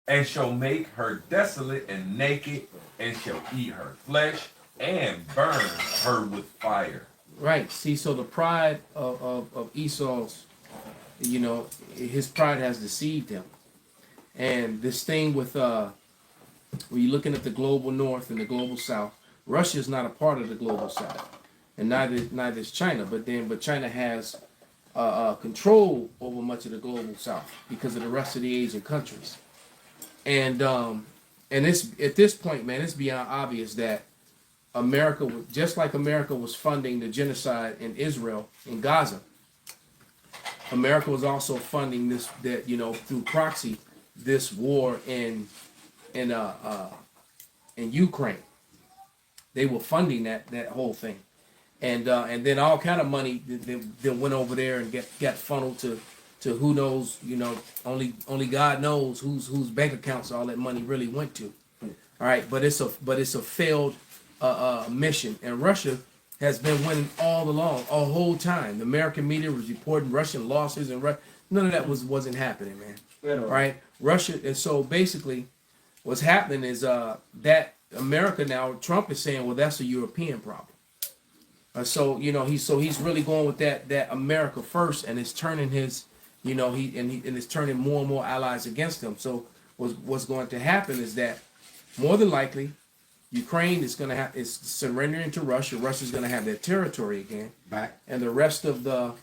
and shall make her desolate and naked, and shall eat her flesh, and burn her with fire. Right. See, so the pride of Esau's, his pride has deceived him. And this thing with when you're looking at the global north and the global south, Russia is not a part of the global south, and neither is China. But China has control over much of the global south because of the rest of the Asian countries. And it's at this point, man, it's beyond obvious that America, just like America was funding the genocide in Israel in Gaza, America was also funding this through proxy this war in Ukraine. They were funding that whole thing, and then all kind of money that went over there and got funneled to who knows, only God knows whose bank accounts all that money really went to. All right, but it's a failed mission, and Russia has been winning all along, all whole time. The American media was reporting Russian losses, and none of that wasn't happening, man. Right, Russia, and so basically, what's happening is that America now, Trump is saying, well, that's a European problem. He's really going with that America first, and it's turning his, it's turning more and more allies against him. So what's going to happen is that more than likely, Ukraine is surrendering to Russia. Russia's going to have their territory again, back, and the rest of so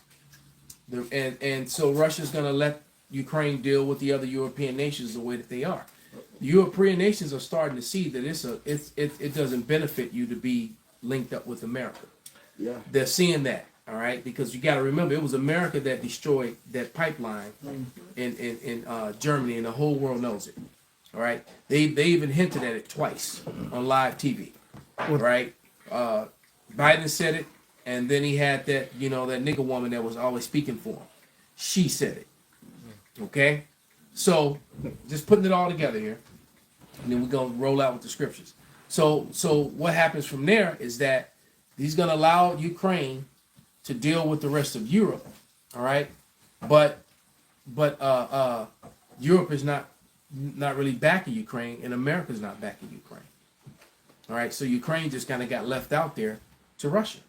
Russia's going to let Ukraine deal with the other European nations the way that they are. The European nations are starting to see that it doesn't benefit you to be linked up with America. Yeah. They're seeing that, all right, because you got to remember it was America that destroyed that pipeline in Germany, and the whole world knows it. All right, they even hinted at it twice on live TV. Right, Biden said it, and then he had that that nigger woman that was always speaking for him. She said it. Okay, so just putting it all together here, and then we're gonna roll out with the scriptures. So what happens from there is that he's gonna allow Ukraine to deal with the rest of Europe. All right, but Europe is not really backing Ukraine, and America's not backing Ukraine. All right, so Ukraine just kind of got left out there to Russia,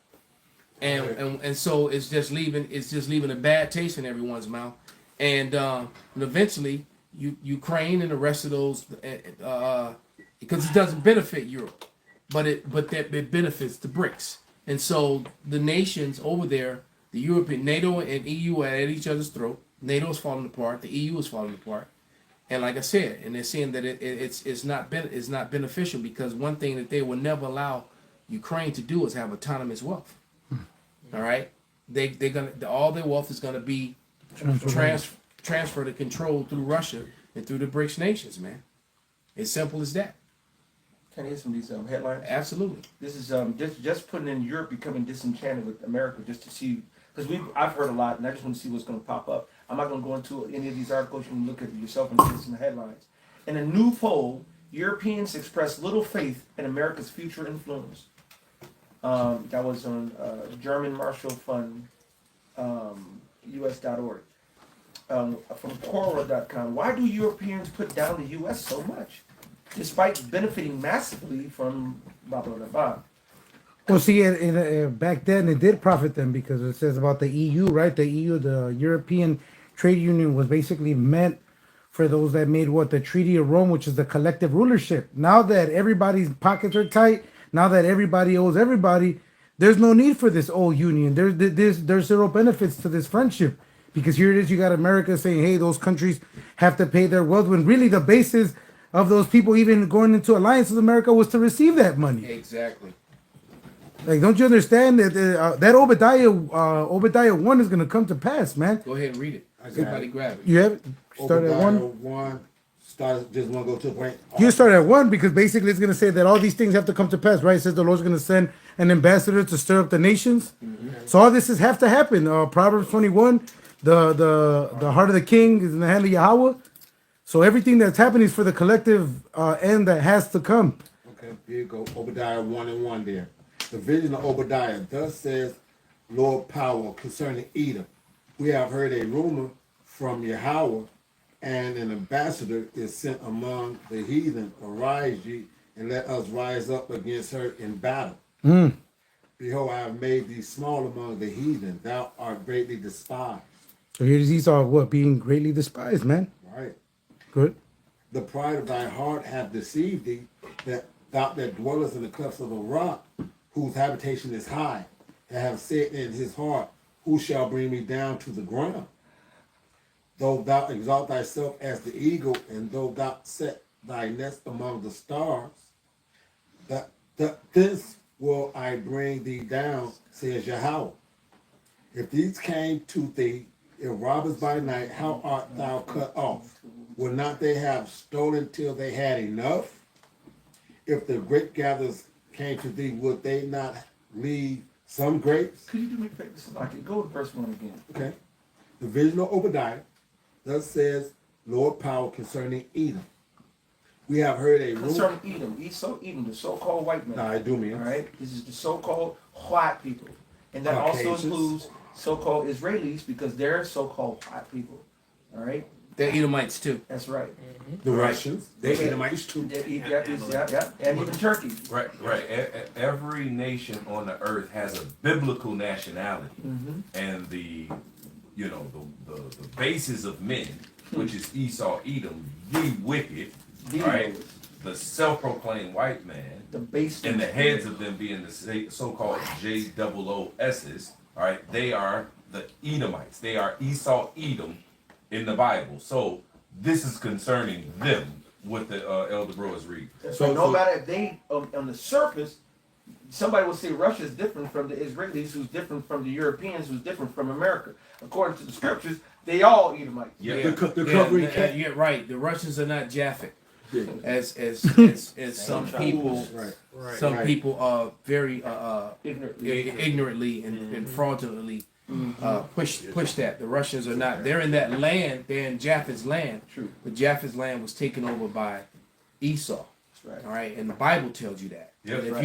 and so it's just leaving a bad taste in everyone's mouth, and eventually Ukraine and the rest of those because it doesn't benefit Europe, but it benefits the BRICS, and so the nations over there, the European NATO and EU are at each other's throat. NATO is falling apart. The EU is falling apart. And like I said, and they're saying that it's not beneficial because one thing that they will never allow Ukraine to do is have autonomous wealth. All right, they're gonna all their wealth is gonna be transferred and controlled through Russia and through the BRICS nations, man. As simple as that. Can I hear some of these headlines? Absolutely. This is just putting in Europe becoming disenchanted with America just to see, because I've heard a lot, and I just want to see what's going to pop up. I'm not going to go into any of these articles. You can look at it yourself and see some headlines. In a new poll, Europeans express little faith in America's future influence. That was on German Marshall Fund, US.org. From Quora.com. Why do Europeans put down the U.S. so much, despite benefiting massively from blah, blah, blah, blah? Well, see, back then it did profit them because it says about the EU, right? The EU, the European Trade Union, was basically meant for those that made the Treaty of Rome, which is the collective rulership. Now that everybody's pockets are tight, now that everybody owes everybody, there's no need for this old union. There's zero benefits to this friendship. Because here it is, you got America saying, hey, those countries have to pay their wealth, when really the basis of those people even going into alliance with America was to receive that money. Exactly. Like, don't you understand that that Obadiah 1 is going to come to pass, man? Go ahead and read it. Everybody grab it. You have it? Start at 1? Just want to go to a point. You start at 1 because basically it's going to say that all these things have to come to pass, right? It says the Lord's going to send an ambassador to stir up the nations. Mm-hmm. So all this have to happen. Proverbs 21, the heart of the king is in the hand of Yahweh. So everything that's happening is for the collective end that has to come. Okay, here you go. Obadiah 1:1 there. The vision of Obadiah. Thus says Lord Power concerning Edom. We have heard a rumor from Yahweh and an ambassador is sent among the heathen. Arise ye, and let us rise up against her in battle. Behold, I have made thee small among the heathen. Thou art greatly despised. So here's Esau, what, being greatly despised, man. Right. Good. The pride of thy heart hath deceived thee, that thou that dwellest in the clefts of a rock, whose habitation is high, and have said in his heart, who shall bring me down to the ground? Though thou exalt thyself as the eagle, and though thou set thy nest among the stars, this will I bring thee down, says Yahweh. If these came to thee, if robbers by night, how art thou cut off? Would not they have stolen till they had enough? If the grape gatherers came to thee, would they not leave some grapes? Could you do me a favor, Salaki? Go to verse 1 again. Okay. The vision of Obadiah, thus says Lord Power concerning Edom. We have heard a rumor. Concerning Edom, Edom, the so-called white man. No, I do mean. All right, this is the so-called white people, and that also Caucasians. includes so-called Israelis because they're so-called white people. All right, They're Edomites too. that's right. The Russians. They Edomites too. Yeah, and even Turkey. Right, right. Every nation on the earth has a biblical nationality, and the basis of men, which is Esau, Edom, the wicked, The right? lowest. The self-proclaimed white man, The base and the heads of them being the so-called JOOS's, all right? They are the Edomites. They are Esau, Edom in the Bible. So this is concerning them. What the Elder Bro is reading. So no matter if they on the surface, somebody will say Russia is different from the Israelis, who's different from the Europeans, who's different from America. According to the scriptures, they all Edomite. Yeah. You're right. The Russians are not Japhet, as some people. Right. Some Right. people very Ignorantly. ignorantly and fraudulently push that. The Russians are not. They're in that land. They're in Japheth's land. True. But Japheth's land was taken over by Esau. That's All right. right, and the Bible tells you that. Yep. And if Right.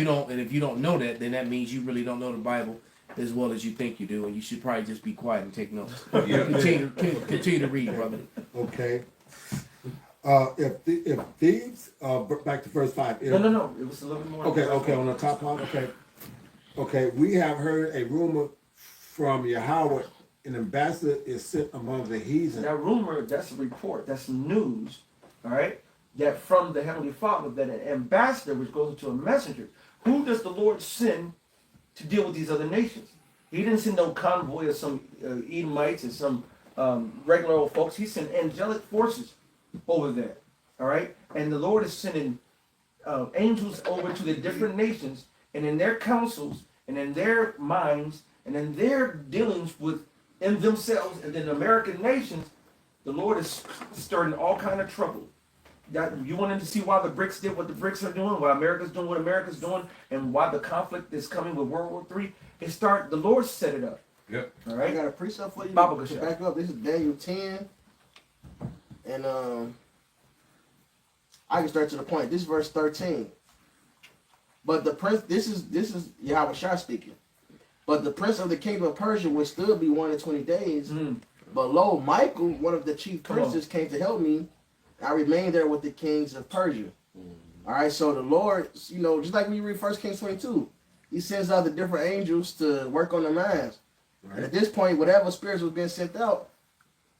you don't know that, then that means you really don't know the Bible as well as you think you do, and you should probably just be quiet and take notes. Yeah. Continue to read, brother. Okay. If thieves, back to verse 5. If, No. It was a little bit more. Okay, on the top part, okay. We have heard a rumor from Yahweh, an ambassador is sent among the heathen. That rumor, that's a report, that's news, all right? That from the Heavenly Father, that an ambassador, which goes into a messenger, who does the Lord send to deal with these other nations? He didn't send no convoy of some Edomites and some regular old folks. He sent angelic forces over there, all right? And the Lord is sending angels over to the different nations, and in their councils, and in their minds, and in their dealings in themselves, and in American nations, the Lord is stirring all kind of trouble. That you wanted to see why the BRICS did what the BRICS are doing, why America's doing what America's doing, and why the conflict is coming with World War III. The Lord set it up. Yep. All I right. got a precept for you Bible to Geshach. back up. This is Daniel 10. And I can start to the point. This is verse 13. But the prince, this is Yahweh Shah speaking. But the prince of the kingdom of Persia would still be 1 and 20 days. But lo, Michael, one of the chief Come on. princes, came to help me. I remained there with the kings of Persia. All right, so the Lord, just like when you read 1 Kings 22, he sends out the different angels to work on the minds. And at this point, whatever spirits was being sent out,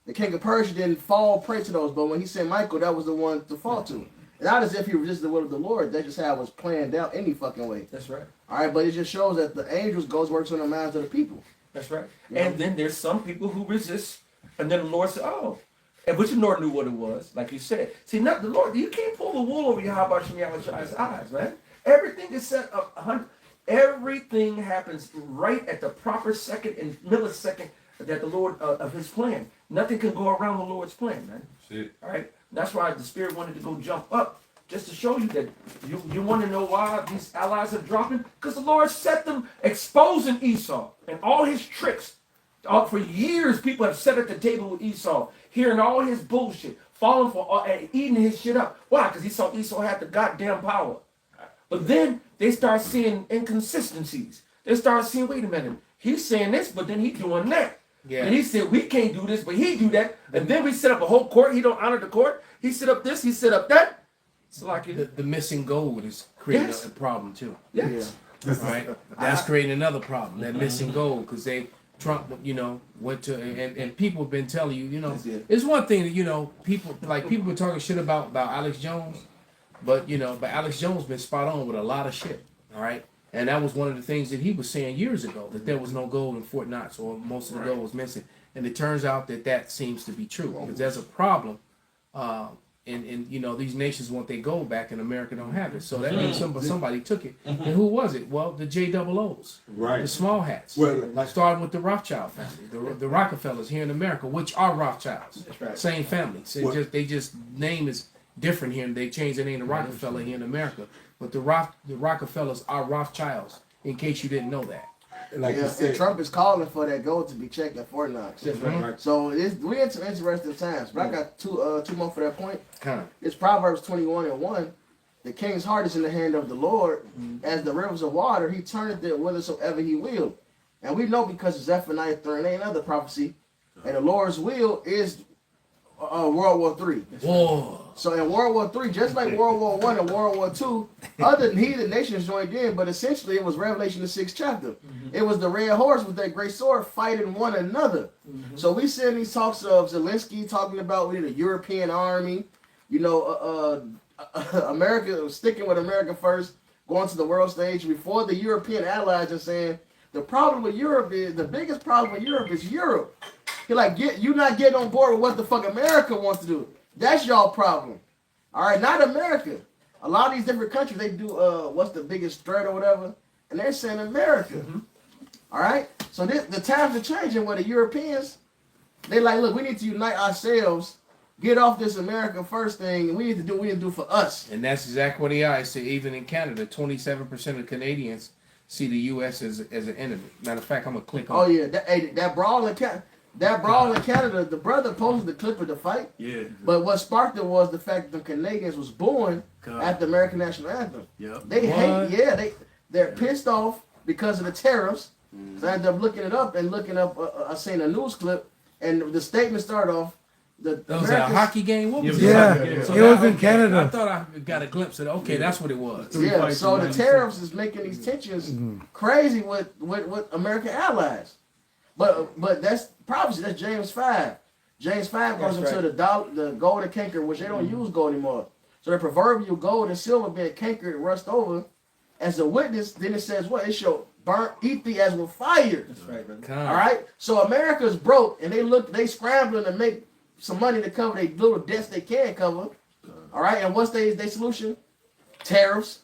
the king of Persia didn't fall prey to those. But when he sent Michael, that was the one to fall to. Not as if he resisted the will of the Lord. That's just how it was planned out any fucking way. That's right. All right, but it just shows that the angels works on the minds of the people. That's right. And then there's some people who resist, and then the Lord said, "Oh," and but the Lord knew what it was, like you said. See, not the Lord. You can't pull the wool over Yahweh Shemiah's eyes, man. Everything is set up 100. Everything happens right at the proper second and millisecond that the Lord of His plan. Nothing can go around the Lord's plan, man. Shit. All right. That's why the Spirit wanted to go jump up, just to show you that you want to know why these allies are dropping, because the Lord set them exposing Esau and all his tricks. For years, people have sat at the table with Esau, hearing all his bullshit, falling for and eating his shit up. Why? Because he saw Esau had the goddamn power. But then they start seeing inconsistencies. They start seeing, wait a minute, he's saying this, but then he's doing that. Yeah. And he said, we can't do this, but he do that. And then we set up a whole court. He don't honor the court. He set up this, he set up that. It's like, The missing gold is creating Yes. a problem too. yes. Right? That's creating another problem. That missing gold because Trump, went to and people have been telling you, That's it. it's one thing that people been talking shit about Alex Jones, but Alex Jones been spot on with a lot of shit. All right, and that was one of the things that he was saying years ago that there was no gold in Fort Knox or most of the gold was missing, and it turns out that seems to be true because there's a problem. And these nations want their gold back, and America don't have it. So that means somebody took it. And who was it? Well, the JOOs, the Right. small hats. Well, like Starting with the Rothschild family, the Rockefellers here in America, which are Rothschilds, That's right. same family. So Well- they just name is different here, and they changed the name to Rockefeller here in America. But the Rockefellers are Rothschilds. In case you didn't know that. like you and said, Trump is calling for that gold to be checked at Fort Knox. That's right. right. So we're in some interesting times. But I got two more for that point. Kind of. It's Proverbs 21:1. The king's heart is in the hand of the Lord. As the rivers of water, he turneth it whithersoever he will. And we know because of Zephaniah 3 and another prophecy. And the Lord's will is World War III. Whoa. So in World War III, just like World War I and World War II, other heathen nations joined in, but essentially it was Revelation the 6th chapter. It was the red horse with that great sword fighting one another. So we see in these talks of Zelensky talking about we need a European army, America sticking with America first, going to the world stage before the European allies are saying the problem with Europe is the biggest problem with Europe is Europe. You're like, you not getting on board with what the fuck America wants to do. That's y'all problem. All right, not America. A lot of these different countries, they do what's the biggest threat or whatever, and they're saying America. All right, so the times are changing. Where the Europeans, they like, look, we need to unite ourselves, get off this America first thing, and we need to do for us. And that's exactly what they are. I say even in Canada, 27% of Canadians see the U.S. as an enemy. Matter of fact, I'm gonna click on. Oh yeah, that brawl in Canada, the brother posted the clip of the fight. Yeah. But what sparked it was the fact that the Canadians was born God. at the American national anthem. Yep. They What? they're pissed off because of the tariffs. So I ended up looking up, I seen a news clip, and the statement started off, That was a hockey game. What was Yeah, it? it So was that- in Canada. I thought I got a glimpse of it. Okay, that's what it was. Yeah, fights so in the 96. tariffs is making these tensions crazy with American allies. But that's prophecy. That's James 5. James 5 goes That's into the gold and canker, which they don't use gold anymore. So the proverbial gold and silver being cankered, rust over, as a witness, then it says what? It shall eat thee as with fire. That's right, brother. Kind All right? So America's broke, and they scrambling to make some money to cover their little debts they can cover. All right? And what's their solution? Tariffs.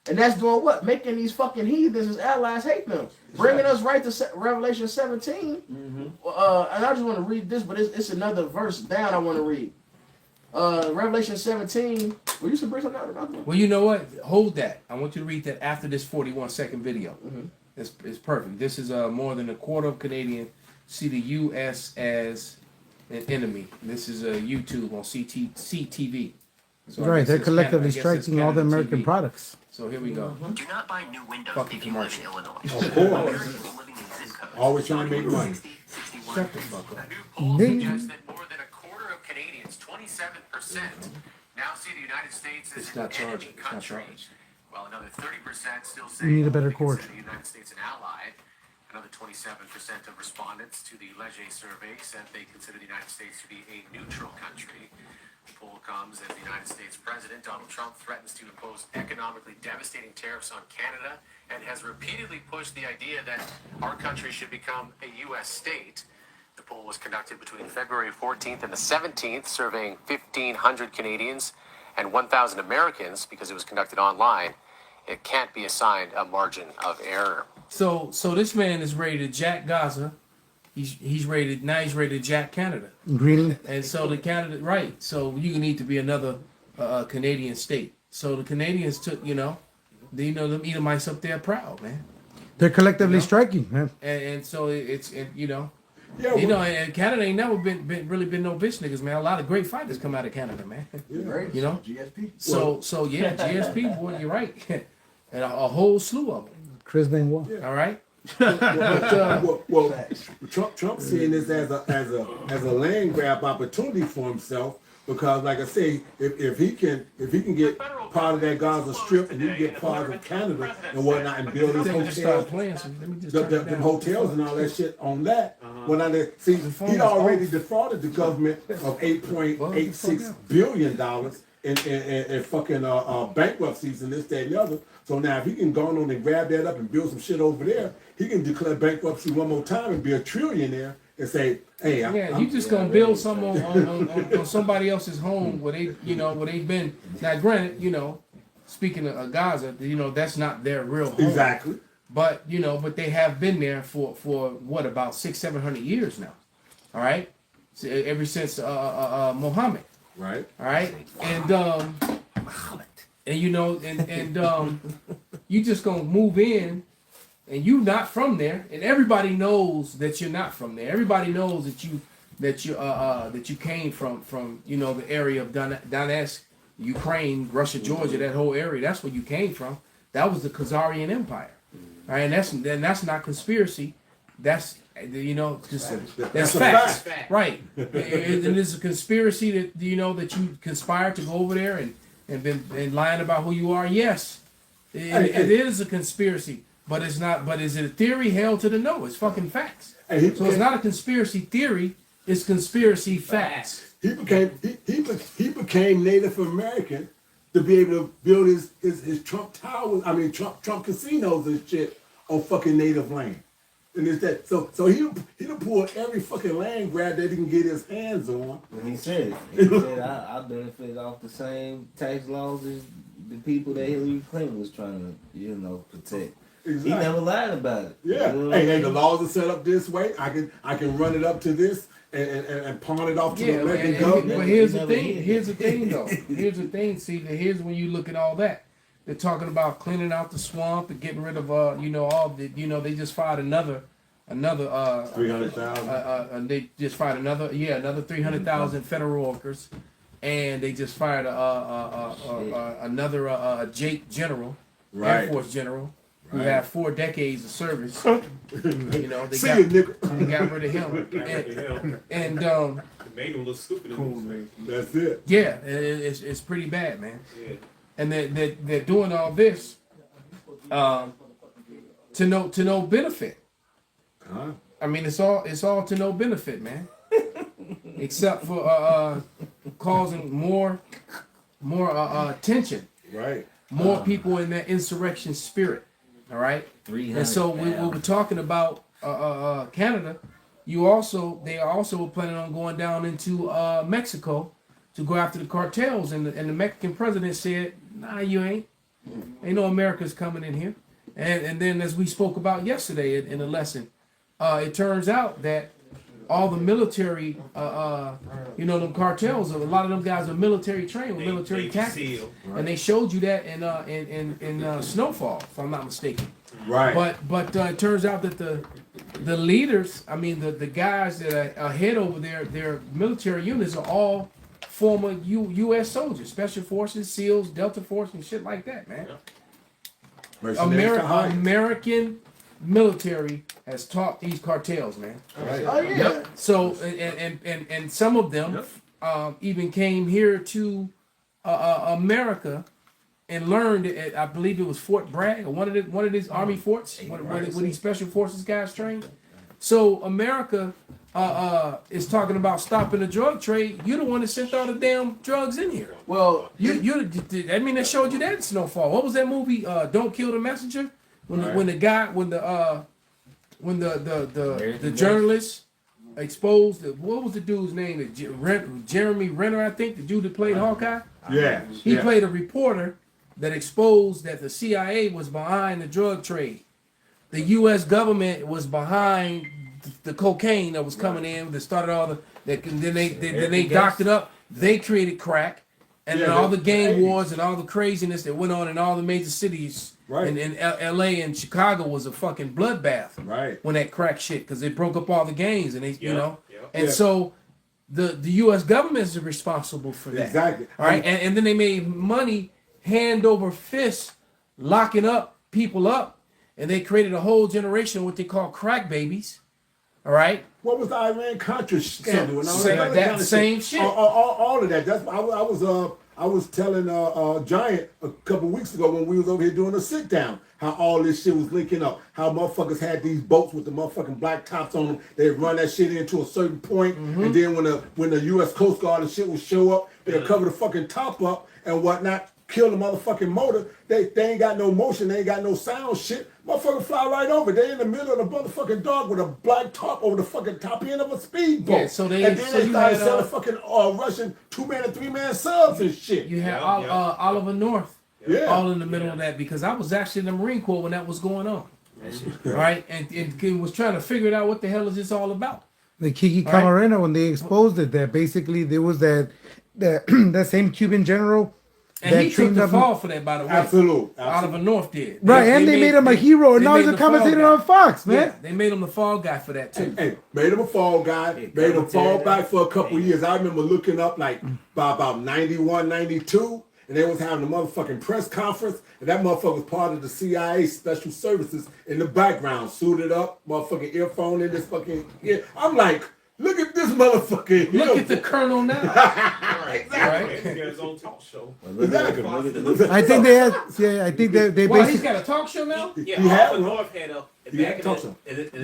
And that's doing what? Making these fucking heathens as allies hate them. Bringing us right to Revelation 17. And I just want to read this, but it's another verse down I want to read. Revelation 17. Well, you should bring something out about that. Well, you know what? Hold that. I want you to read that after this 41-second video. It's perfect. This is more than a quarter of Canadians see the U.S. as an enemy. This is YouTube on CTV. So I Right, guess they're it's collectively Canada- I guess it's striking all the Canada American TV. products. So here we go. Do not buy new windows Fucking if you live in commercial. Illinois. Of course. Americans living in zip codes Always trying to make money. 60, 61. Shut the fuck up. A new poll Ding. suggests that more than a quarter of Canadians, 27%, now see the United States as It's an not charged. enemy It's not country. charged. While another 30% still say You need a better they cord. consider the United States an ally. Another 27% of respondents to the Leger survey said they consider the United States to be a neutral country. The poll comes as the United States President Donald Trump threatens to impose economically devastating tariffs on Canada and has repeatedly pushed the idea that our country should become a U.S. state. The poll was conducted between February 14th and the 17th, surveying 1,500 Canadians and 1,000 Americans because it was conducted online. It can't be assigned a margin of error. So this man is ready to jack Gaza. He's ready to jack Canada. Greenland. And so the Canada, right? So you need to be another Canadian state. So the Canadians took, them Edomites up there proud, man. They're collectively striking, man. And so it's Yeah, and Canada ain't never been no bitch niggas, man. A lot of great fighters come out of Canada, man. Right? You know? GSP. So yeah, GSP, boy, you're right. And a whole slew of them. Chris Benoit. All right. Well, Trump seeing this as a land grab opportunity for himself because, like I say, if he can get part of that Gaza Strip and he can get part of Canada and whatnot and build his Let me just start hotels, playing. So let me just the turn it down. hotels and all that shit on that. When I see phone he is already off. defrauded the government of $8.86 billion in fucking bankruptcies and this, that, and the other. So now if he can go on and grab that up and build some shit over there, he can declare bankruptcy one more time and be a trillionaire and say, hey, Yeah, you just gonna build some on somebody else's home where they, where they've been. Now, granted, speaking of Gaza, that's not their real home. exactly. But but they have been there for what, about 600-700 years now. All right, so, ever since Muhammad. Right. All right, and you just gonna move in, and you not from there, and everybody knows that you're not from there. Everybody knows that you came from the area of Donetsk, Ukraine, Russia, Georgia, that whole area. That's where you came from. That was the Khazarian Empire. All right, and that's not conspiracy. That's that's a facts, fact. right? And it's a conspiracy that that you conspired to go over there and been lying about who you are. Yes, it is a conspiracy, but it's not. But is it a theory? Hell to the no! It's fucking facts. So it's not a conspiracy theory. It's conspiracy facts. He became Native American to be able to build his Trump towers. I mean Trump casinos and shit on fucking native land. And it's that so he done pulled every fucking land grab that he can get his hands on. And he said I benefit off the same tax laws as the people that Hillary Clinton was trying to protect. Exactly. He never lied about it. Yeah. You know what I Hey, mean? the laws are set up this way. I can run it up to this and pawn it off to the American government. But here's the thing. Here's the thing, though. Here's the thing. See, here's when you look at all that. They're talking about cleaning out the swamp and getting rid of all the they just fired another 300,000. they just fired another 300,000 federal workers, and they just fired another Jake General, Right. Air Force General, who Right. had 4 decades of service. They See you, nigga. got rid of him, and Made him look stupid. That's it. yeah, it's pretty bad, man. And they're doing all this to no benefit. Huh? I mean, it's all to no benefit, man. Except for causing more tension, Right. more people in that insurrection spirit. All right. And so we were talking about Canada. They also were planning on going down into Mexico to go after the cartels, and the Mexican president said, "Nah, you ain't. Ain't no Americans coming in here." And then, as we spoke about yesterday in the lesson, it turns out that all the military, them cartels, a lot of them guys are military trained with military tactics, and they showed you that in Snowfall, if I'm not mistaken. Right. But it turns out that the leaders, I mean the guys that are head over their military units are all former U.S. soldiers, Special Forces, SEALs, Delta Force, and shit like that, man. American military has taught these cartels, man. Right. Oh yeah. So and some of them even came here to America and learned at, I believe it was Fort Bragg or one of these army forts where these special forces guys trained. So America is talking about stopping the drug trade. You're the one that sent all the damn drugs in here. Well, I mean, they showed you that in Snowfall. What was that movie? Don't Kill the Messenger. When the journalist exposed what was the dude's name? Jeremy Renner, I think, the dude that played Hawkeye. Yeah. He played a reporter that exposed that the CIA was behind the drug trade. The U.S. government was behind the cocaine that was coming in. That started all the. Then they docked it up. They created crack, and then all the gang wars and all the craziness that went on in all the major cities. Right. And L.A. and Chicago was a fucking bloodbath. Right. When that crack shit, because they broke up all the gangs, and they, and Yeah. so the U.S. government is responsible for that. Exactly. All right, and then they made money hand over fist, locking up people up and they created a whole generation of what they call crack babies. All right. What was the Iran Contra scandal? And all Same- other that kind of same shit. All of that. That's I was telling Giant a couple weeks ago when we was over here doing a sit down how all this shit was linking up. How motherfuckers had these boats with the motherfucking black tops on them. They run that shit into a certain point, and then when the U.S. Coast Guard and shit would show up, they'll cover the fucking top up and whatnot. Kill the motherfucking motor. They ain't got no motion. They ain't got no sound shit. Motherfucker fly right over. They in the middle of the motherfucking dock with a black top over the fucking top end of a speedboat. Yeah, so and then so they you started had, selling fucking Russian 2-man and 3-man subs and shit. You had Yeah, yeah. Oliver North, Yeah. all in the middle of that, because I was actually in the Marine Corps when that was going on. Right, and was trying to figure it out. What the hell is this all about? The Kiki All right. Camarena, when they exposed it, that basically there was that that same Cuban general And that he took trained the up. fall for that, by the way. Absolute. Oliver North did. Right, and they made him a hero, and they now made he's a him the fall commentator guy. on Fox, man. Yeah, they made him the fall guy for that too. Hey, made him a fall guy, made him fall back for a couple years. I remember looking up like by about 91, 92, and they was having a motherfucking press conference, and that motherfucker was part of the CIA Special Services in the background, suited up, motherfucking earphone in this fucking ear. I'm like, look at this motherfucker. Look at the colonel now. Right. Right. He got his own talk show. Exactly. I think they had, yeah, I think they Well, he's basically. got a talk show now. Yeah, He had Oliver one. North had a. He had talk show.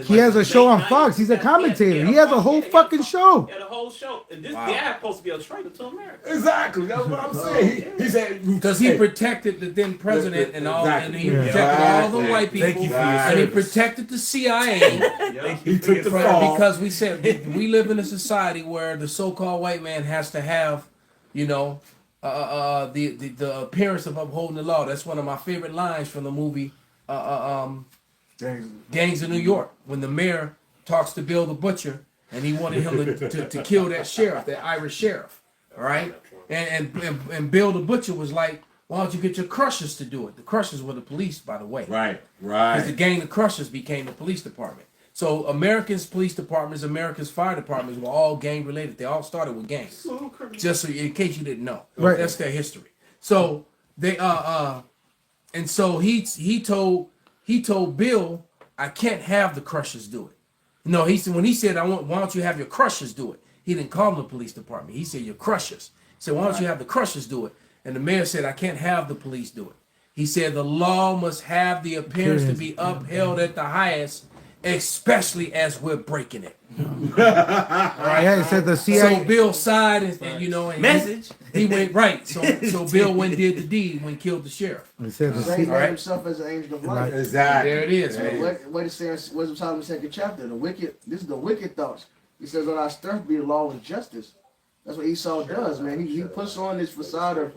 He has a show on Fox. He's a commentator. He has a whole fucking show. Yeah, the whole show. And this Wow. guy supposed to be a traitor to America. Exactly. That's what I'm saying. He said Because he protected the then president and all, and he Exactly. protected all the Exactly. white people, Thank you for your and he service. protected the CIA. Yeah. he took the fall. Because we said we live in a society where the so-called white man has to have, you know, the appearance of upholding the law. That's one of my favorite lines from the movie Gangs of New York, when the mayor talks to Bill the Butcher and he wanted him to kill that sheriff, that Irish sheriff. All right, and Bill the Butcher was like, why don't you get your crushers to do it? The crushers were the police, by the way. Right, Because the right. gang of crushers became the police department. So America's police departments, America's fire departments were all gang related. They all started with gangs. Just so in case you didn't know. Right. That's their history. So they and so he told Bill, I can't have the crushers do it. No, he said when he said why don't you have your crushers do it? He didn't call them the police department. He said your crushers. He said, why don't you have the crushers do it? And the mayor said, I can't have the police do it. He said the law must have the appearance to be upheld at the highest, especially as we're breaking it. Yeah, he said the So CIA. Bill sighed, and you know, and Message. He went right. So Bill went and did the deed when he killed the sheriff. He said the Satan CIA. made Alright. himself as an angel of light. Exactly. There it is, And man. what it says, Wisdom of Solomon, second chapter, this is the wicked thoughts. He says, on our strength be the law and justice. That's what Esau does, man. He puts on this facade of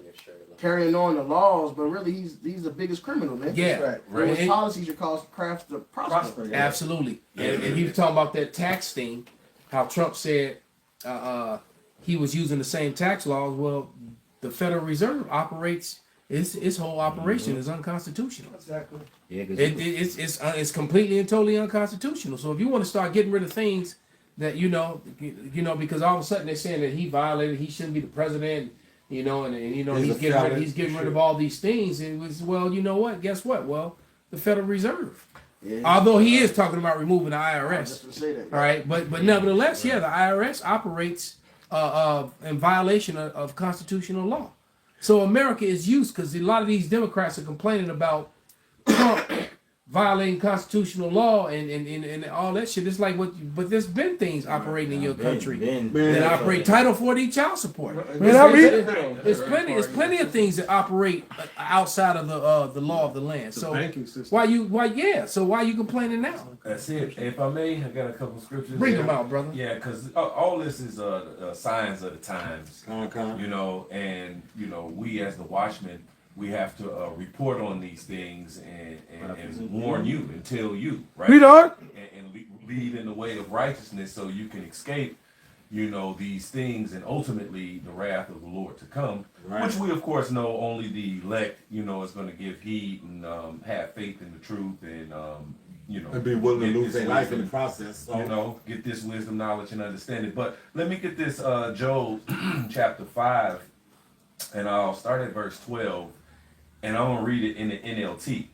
carrying on the laws, but really he's the biggest criminal, man. Yeah, And his right. policies are called crafts to prosper. Absolutely. And he was talking about that tax thing, how Trump said he was using the same tax laws. Well, the Federal Reserve operates, its whole operation is unconstitutional. Exactly. Yeah, 'cause It's completely and totally unconstitutional. So if you want to start getting rid of things that you know, because all of a sudden they're saying that he violated, he shouldn't be the president, and you know He's a he's getting rid of all these things. It was, well, you know what? Guess what? Well, the Federal Reserve. Yeah, Although he is talking about removing the I was IRS. just gonna say that. All right, but nevertheless, yeah, the IRS operates in violation of constitutional law. So America is used because a lot of these Democrats are complaining about Trump violating constitutional law and all that shit. It's like but there's been things operating in your country that operate Title 40 child support. There's plenty of things that operate outside of the law of the land. So Banking system. why you complaining now? That's it. If I may, I got a couple scriptures. Bring there. them out, brother. Yeah, because all this is signs of the times. Con. You know, and we as the watchmen, we have to report on these things and warn you and tell you, right? Read on. And lead in the way of righteousness so you can escape, these things and ultimately the wrath of the Lord to come, Right. which we of course know only the elect, is going to give heed and have faith in the truth and, And be willing to get lose this their life in the wisdom, process. So. get this wisdom, knowledge, and understanding. But let me get this Job chapter 5, and I'll start at verse 12, and I'm going to read it in the NLT.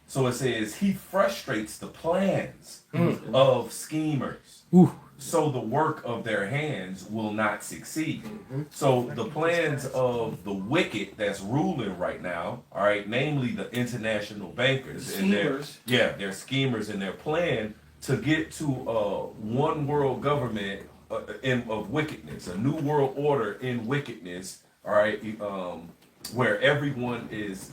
So it says he frustrates the plans of schemers. Ooh. So the work of their hands will not succeed. So the plans of the wicked that's ruling right now, all right, namely the international bankers and Schemers. they're schemers in their plan to get to one world government of wickedness, a new world order in wickedness, all right, where everyone is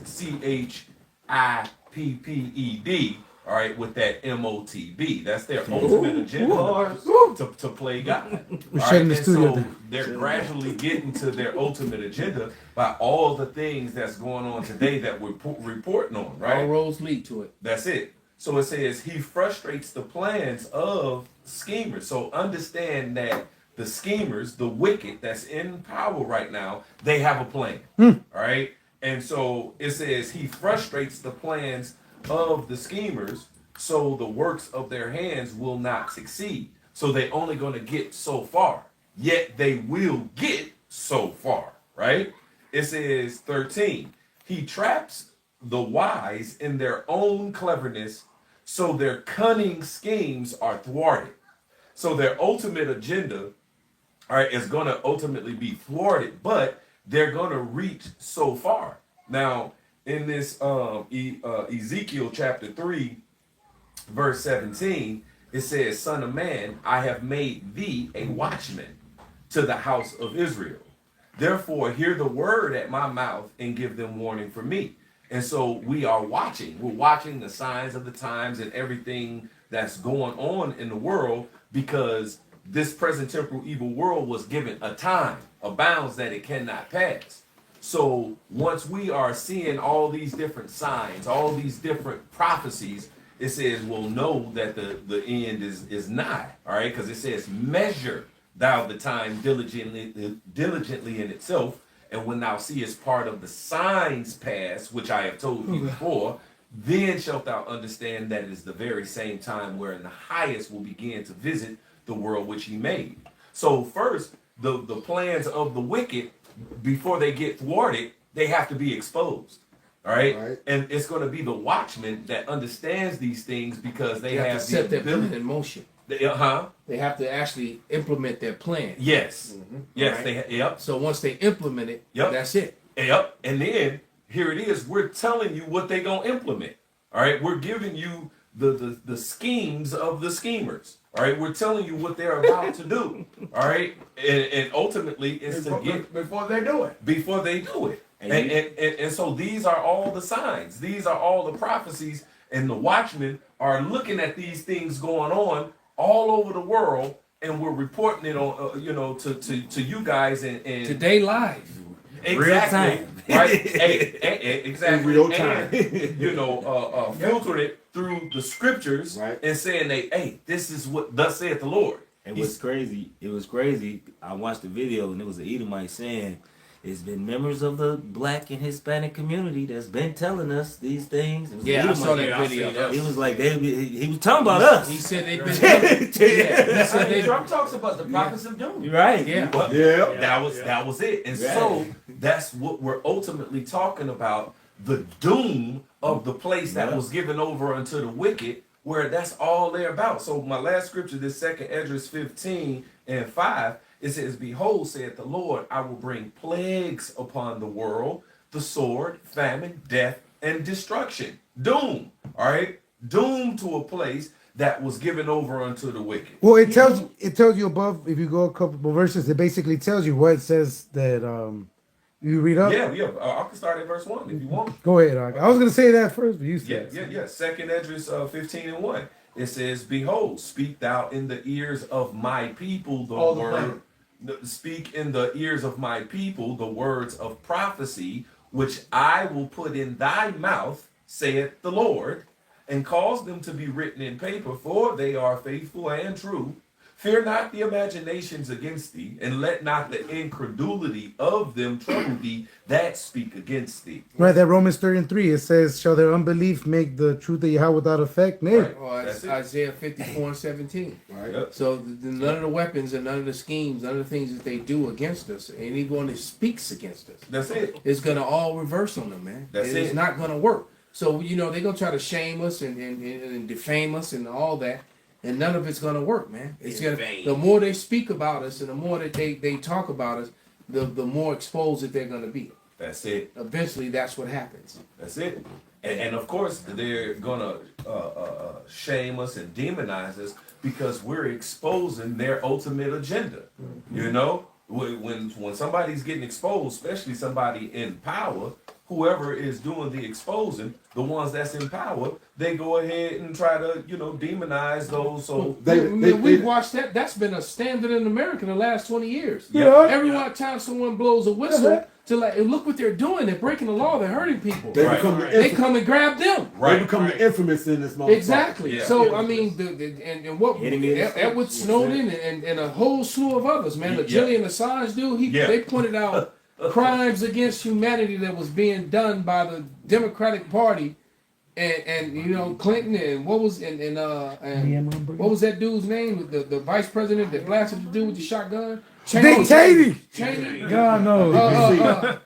CHIPPED, all right, with that MOTB. That's their ultimate agenda to play God. We're All shutting the and studio so down. they're gradually getting to their ultimate agenda by all the things that's going on today that we're reporting on, All right? roads lead to it. That's it. So it says he frustrates the plans of schemers. So understand that the schemers, the wicked that's in power right now, they have a plan. All right. And so it says he frustrates the plans of the schemers, so the works of their hands will not succeed. So they're only going to get so far, yet they will get so far, right? It says 13, he traps the wise in their own cleverness, so their cunning schemes are thwarted. So their ultimate agenda, all right, is going to ultimately be thwarted, but they're going to reach so far. Now, in this Ezekiel chapter 3, verse 17, it says, Son of man, I have made thee a watchman to the house of Israel. Therefore, hear the word at my mouth and give them warning for me. And so we are watching. We're watching the signs of the times and everything that's going on in the world, because this present temporal evil world was given a time, a bounds that it cannot pass. So once we are seeing all these different signs, all these different prophecies, it says, well, know that the end is nigh. All right, because it says, measure thou the time diligently in itself, and when thou seest part of the signs pass, which I have told you before, then shalt thou understand that it is the very same time wherein the highest will begin to visit the world which he made. So first, the plans of the wicked, before they get thwarted, they have to be exposed. All right? Right. And it's going to be the watchman that understands these things, because they They have to have set the their plan ability. in motion. Uh-huh. They have to actually implement their plan. Yes. Yes. Right. Yep. So once they implement it, Yep. that's it. Yep. And then here it is. We're telling you what they gonna implement. All right. We're giving you the schemes of the schemers. All right. We're telling you what they're about to do. All right. And ultimately, it's to get before they do it. before they do it. And so these are all the signs. These are all the prophecies. And the watchmen are looking at these things going on all over the world, and we're reporting it on, to you guys and Today live. exactly right. Exactly. In real time. And, filtering it through the scriptures, Right. and saying, hey, this is what thus saith the Lord. And what's crazy, it was crazy. I watched the video and it was an Edomite saying, it's been members of the black and Hispanic community that's been telling us these things. It was Yeah, an I saw Edomite. that video. He was like, he was talking about us. He said they've been. Yeah, he said they. Trump talks about the prophets of doom. You're right. Yeah. But Yeah. that was it. And Right. so that's what we're ultimately talking about, the doom of the place that Yeah. was given over unto the wicked, where that's all they're about. So my last scripture, this 2nd Esdras 15:5, it says, Behold, saith the Lord, I will bring plagues upon the world, the sword, famine, death, and destruction. Doom. All right? Doom to a place that was given over unto the wicked. Well, it tells you above, if you go a couple of verses, it basically tells you what it says that you read up. Yeah. I can start at verse 1 if you want. Go ahead. I was gonna say that first, but you said. Yeah. 2nd Esdras 15:1. It says, Behold, speak thou in the ears of my people the All the word. Speak in the ears of my people the words of prophecy, which I will put in thy mouth, saith the Lord, and cause them to be written in paper, for they are faithful and true. Fear not the imaginations against thee, and let not the incredulity of them trouble thee that speak against thee. Right, that Romans 3:3, it says, "Shall their unbelief make the truth of Yahweh without effect?" Nay. Right. Or That's it. Isaiah 54:17. Right. Yep. So none of the weapons and none of the schemes, none of the things that they do against us, anyone that speaks against us, That's it. is gonna all reverse on them, man. That's It's it. not gonna work. So you know they're gonna try to shame us and defame us and all that, and none of it's gonna work, man. It's gonna the more they speak about us and the more that they talk about us, the more exposed that they're gonna be. That's it. Eventually, that's what happens. That's it. And of course, they're gonna shame us and demonize us because we're exposing their ultimate agenda. You know, when somebody's getting exposed, especially somebody in power, whoever is doing the exposing, the ones that's in power, they go ahead and try to demonize those. So We've watched that. That's been a standard in America in the last 20 years. Yeah. Every time someone blows a whistle to like, look what they're doing. They're breaking the law. They're hurting people. They Right. become the They infamous. come and grab them. They become the infamous in this moment. Exactly. Yeah. So I mean, and what Enemy of the state. Edward Snowden and a whole slew of others, man. The Yeah. Julian Assange dude, they pointed out crimes against humanity that was being done by the Democratic Party, and you know Clinton and what was and what was that dude's name? The vice president that blasted the dude with the shotgun. Dick Cheney. Cheney. God knows.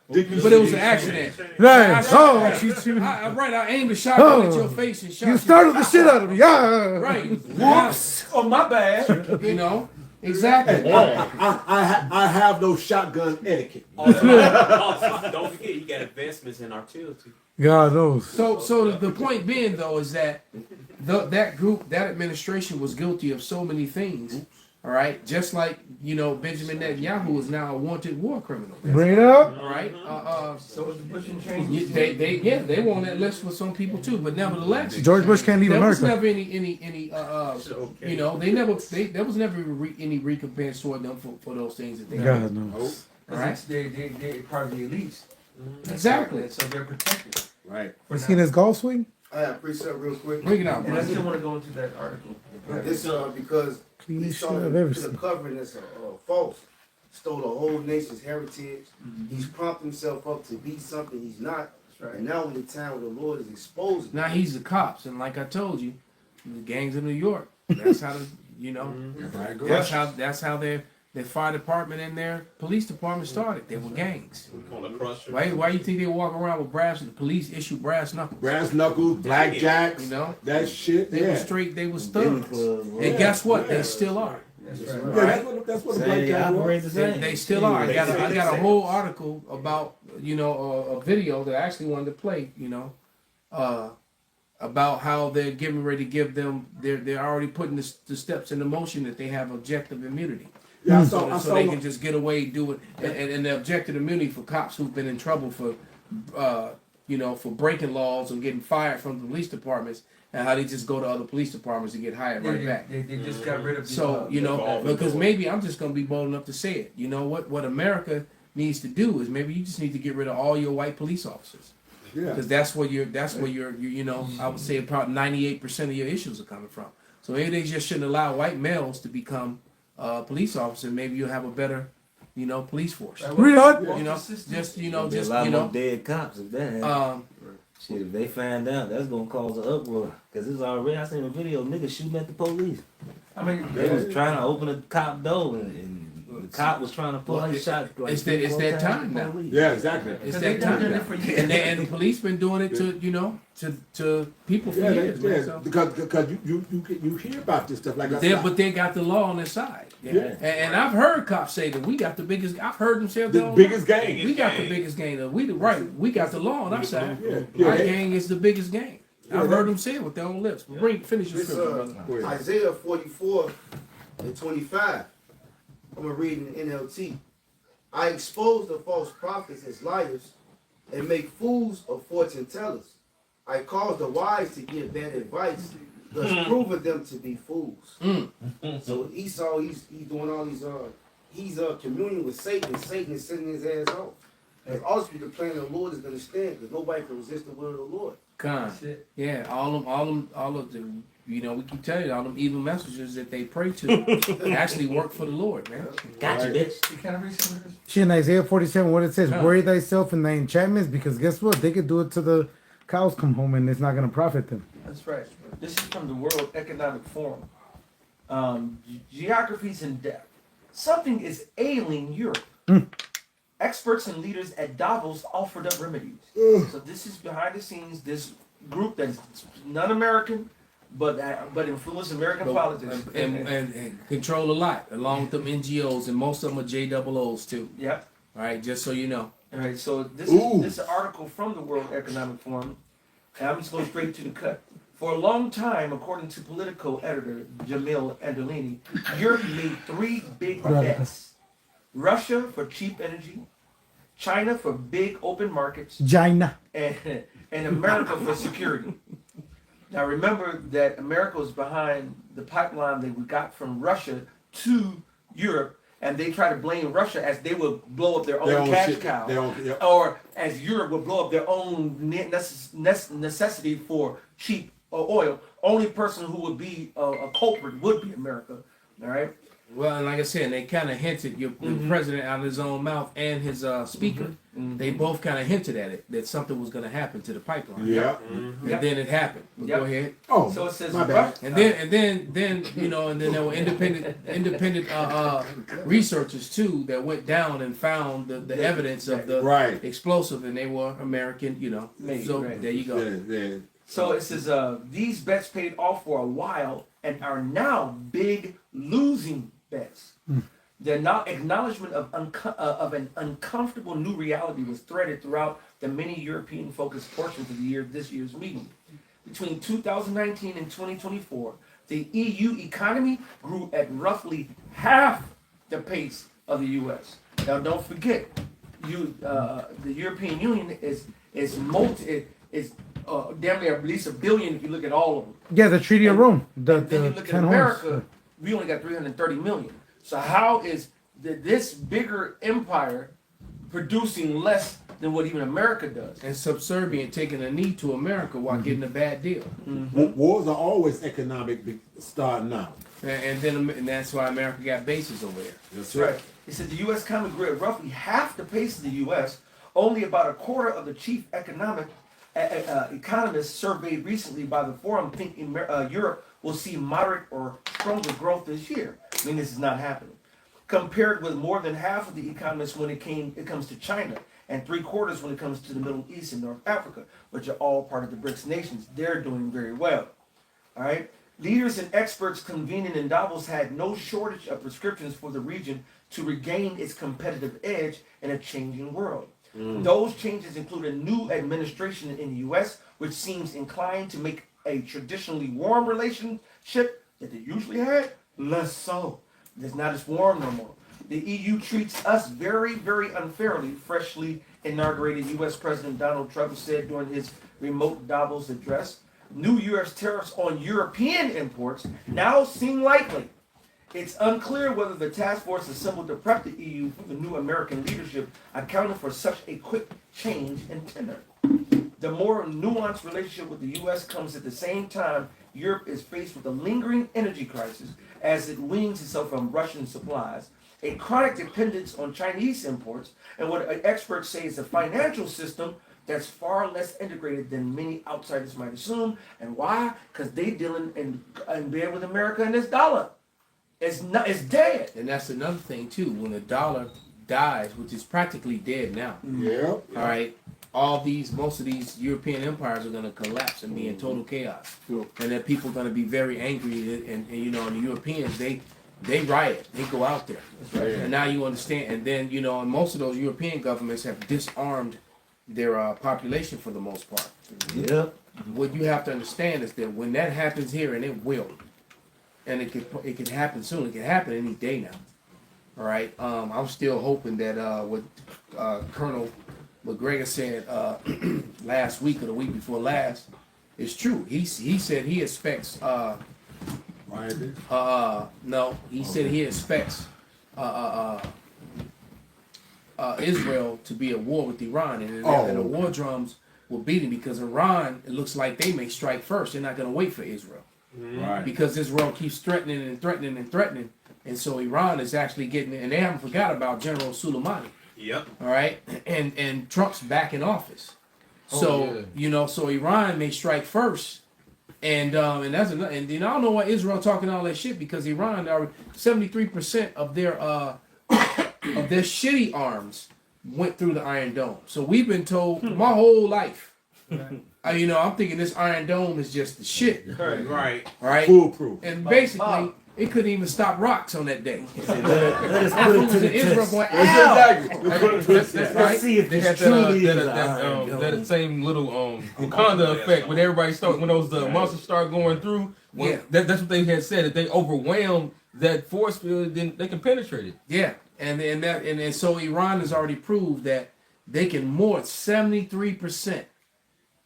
But it was an accident. Right. Oh, I aimed a shotgun at your face and shot you startled the shit out of me. Yeah. Right. Whoops! Oh, my bad. You know. Exactly. I have no shotgun etiquette. Also, don't forget, you got investments in artillery. God knows. So the point being though is that that group, that administration was guilty of so many things. All right, just like Benjamin Netanyahu is now a wanted war criminal. Bring it up. All right. So is the Bush and change. They were on that list for some people too, but nevertheless, George Bush can't leave there was America. never any there was never any recompense toward them for those things that they did. God knows. All right. They're part of the elites. Exactly. So they're protected. Right. You seen his golf swing? I have precept real quick. Bring it out, And I bro. still want to go into that article. This because he Cleanest shit saw I've the ever seen. covering that's false. Stole the whole nation's heritage. He's pumped himself up to be something he's not. That's right. And now in the time where the Lord is exposing. Now he's the cops, and like I told you, the gangs of New York. That's how that's how their fire department and their police department started. They were gangs. On the crusher. Why you think they walk around with brass? The police issue brass knuckles. Brass knuckles, blackjacks, You know, that shit. they were Yeah. straight. They was Billy thugs. Club. And guess what? They still are. That's right. Yeah, that's what the Say they blackjack operate was. the same. They still are. I got a whole article about a video that I actually wanted to play. About how they're getting ready to give them. They're already putting the steps into motion that they have objective immunity. Yeah, I So saw they can just get away, do it, and the objective immunity for cops who've been in trouble for breaking laws and getting fired from the police departments, and how they just go to other police departments and get hired right back. They just got rid of the, So because maybe I'm just gonna be bold enough to say it. You know what America needs to do is maybe you just need to get rid of all your white police officers, Yeah. because that's where I would say about 98% of your issues are coming from. So maybe they just shouldn't allow white males to become police officers. Maybe you'll have a better, police force. Read on. There'll be a lot more dead cops if that happens. Shit, if they find out, that's gonna cause an uproar. Cause it's already, I seen a video of niggas shooting at the police. I mean, They was trying to open a cop door and the cop was trying to pull out a shot. Like it's three, that- it's four that times time at now. the police. Yeah, exactly. It's Because that they've time done now. it for years. And the police been doing it to people for Yeah, years, man. So. because you hear about this stuff like I But they got the law on their side. Yeah. And I've heard cops say that we got the biggest. I've heard them say that the all biggest time. game. We got the biggest gang. We got the law on our side. Yeah. Our Yeah. gang is the biggest gang. Yeah, I've heard them say it with their own lips. Finish your This scripture, brother. Isaiah 44 and 25. I'm gonna read in the NLT. I expose the false prophets as liars and make fools of fortune tellers. I cause the wise to give bad advice, thus proving them to be fools. So Esau, he's doing all these he's communing with Satan, and Satan is sending his ass off. And ultimately the plan of the Lord is gonna stand because nobody can resist the word of the Lord. Con. Yeah, all of the we keep telling you all them evil messengers that they pray to actually work for the Lord, man. Gotcha, bitch. You kind of read some of this? Shit, in Isaiah 47, what it says, worry thyself in thy enchantments, because guess what? They could do it till the cows come home and it's not going to profit them. That's right. This is from the World Economic Forum. Geographies in depth. Something is ailing Europe. Experts and leaders at Davos offered up remedies. So this is behind the scenes. This group that's non-American, but influence American politics. and control a lot, along with them NGOs, and most of them are JOOs too. Yeah. All right, just so you know. All right. So this Ooh. is an article from the World Economic Forum, and I'm just going straight to the cut. For a long time, according to Politico editor Jamil Andolini, Europe made three big bets: Russia for cheap energy, China for big open markets, China. and America for security. Now remember that America was behind the pipeline that we got from Russia to Europe, and they try to blame Russia as they would blow up their own cash shit, cow, their own- yep. or as Europe would blow up their own necessity for cheap oil. Only person who would be a culprit would be America. All right. Well, and like I said, they kind of hinted, the president out of his own mouth and his speaker, they both kind of hinted at it, that something was going to happen to the pipeline. Yeah. And then it happened. But Yep. Go ahead. Oh, So it says my bad. And then you know, and then there were independent researchers too that went down and found the evidence of the Right. explosive, and they were American, you know. Made, So right. there you go. Yeah. So it says these bets paid off for a while and are now big losing bets. The acknowledgement of an uncomfortable new reality was threaded throughout the many European-focused portions of this year's meeting. Between 2019 and 2024, the EU economy grew at roughly half the pace of the U.S. Now, don't forget, the European Union is damn near at least $1 billion if you look at all of them. Yeah, the Treaty of Rome. And then you look at 10 America, horns. we only got 330 million. So how is this bigger empire producing less than what even America does? And subservient, taking a knee to America while getting a bad deal. Wars are always economic starting out. And that's why America got bases over there. That's Right. He said the U.S. economy grew at roughly half the pace of the U.S. Only about a quarter of the chief economists surveyed recently by the forum think Europe will see moderate or stronger growth this year. I mean, this is not happening. Compared with more than half of the economists when it comes to China, and 3/4 when it comes to the Middle East and North Africa, which are all part of the BRICS nations. They're doing very well. All right. Leaders and experts convening in Davos had no shortage of prescriptions for the region to regain its competitive edge in a changing world. Those changes include a new administration in the U.S., which seems inclined to make a traditionally warm relationship that they usually had less so. It's not as warm no more. The EU treats us very, very unfairly, freshly inaugurated U.S. President Donald Trump said during his remote Davos address. New U.S. tariffs on European imports now seem likely. It's unclear whether the task force assembled to prep the EU for the new American leadership accounted for such a quick change in tenor. The more nuanced relationship with the U.S. comes at the same time Europe is faced with a lingering energy crisis as it weans itself from Russian supplies, a chronic dependence on Chinese imports, and what experts say is a financial system that's far less integrated than many outsiders might assume. And why? Because they dealing in bed with America and this dollar. It's dead. And that's another thing too. When the dollar dies, which is practically dead now. Yeah. All right. Most of these European empires are going to collapse and be in total chaos. Sure. And then people are going to be very angry. And you know, the Europeans, they riot. They go out there. Right. And now you understand. And then, you know, and most of those European governments have disarmed their population for the most part. Yep. What you have to understand is that when that happens here, and it will, and it can happen soon. It can happen any day now. All right. I'm still hoping that what Colonel McGregor said last week or the week before last is true. He said he expects. No, he said he expects Israel to be at war with Iran, and the war drums will beat him because Iran, it looks like they may strike first. They're not going to wait for Israel. Right. Because Israel keeps threatening and threatening and threatening. And so Iran is actually getting, and they haven't forgot about General Soleimani. Yep. All right. And Trump's back in office. So, you know, so Iran may strike first. And that's another, and then I don't know why Israel talking all that shit, because Iran are 73% of their shitty arms went through the Iron Dome. So we've been told my whole life You know, I'm thinking this Iron Dome is just the shit. Right. All right, Foolproof. and basically it couldn't even stop rocks on that day. Let us That put fool it was to in the Israel test. going, Exactly. That's Let's right. see if They this had truly is an that same little Wakanda effect when everybody start when those monsters start going through. When, Yeah. that's what they had said. If they overwhelmed that force field, then they can penetrate it. Yeah, and so Iran has already proved that they can more 73%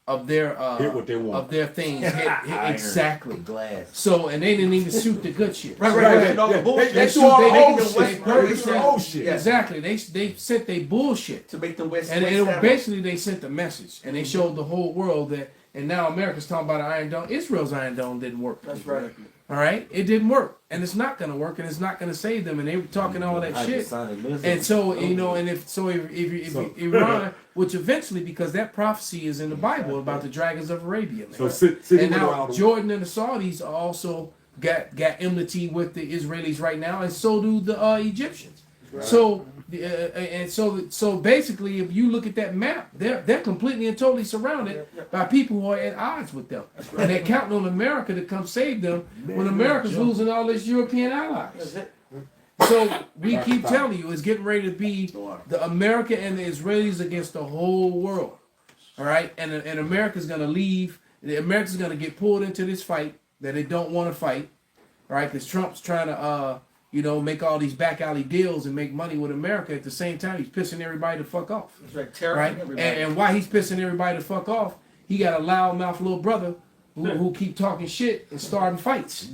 of their Hit what they want. of their things hit Iron. exactly. glass. So and they didn't even shoot the good shit. Right. all the bullshit. They They threw all the shoot- they old make them shit. West They threw the old shit. Exactly. They sent they bullshit. To make them West. And West it, Ham. basically they sent the message and they showed the whole world that and now America's talking about an Iron Dome. Israel's Iron Dome didn't work. That's right. All right? It didn't work. And it's not gonna work and it's not gonna save them and they were talking all that shit. Hypersonic missile. And so you know, and if Iran, which eventually, because that prophecy is in the Bible about the dragons of Arabia, man. So city And now without Jordan and the Saudis are also got enmity with the Israelis right now, and so do the Egyptians. So so basically, if you look at that map, they're completely and totally surrounded by people who are at odds with them, and they're counting on America to come save them when America's losing all its European allies. So we keep telling you, it's getting ready to be the America and the Israelis against the whole world. All right, and America's gonna leave. America's gonna get pulled into this fight that they don't want to fight. All right, because Trump's trying to make all these back alley deals and make money with America. At the same time, he's pissing everybody to fuck off. That's right. Right, Terrifying everybody. and why he's pissing everybody to fuck off, he got a loudmouth little brother who keep talking shit and starting fights.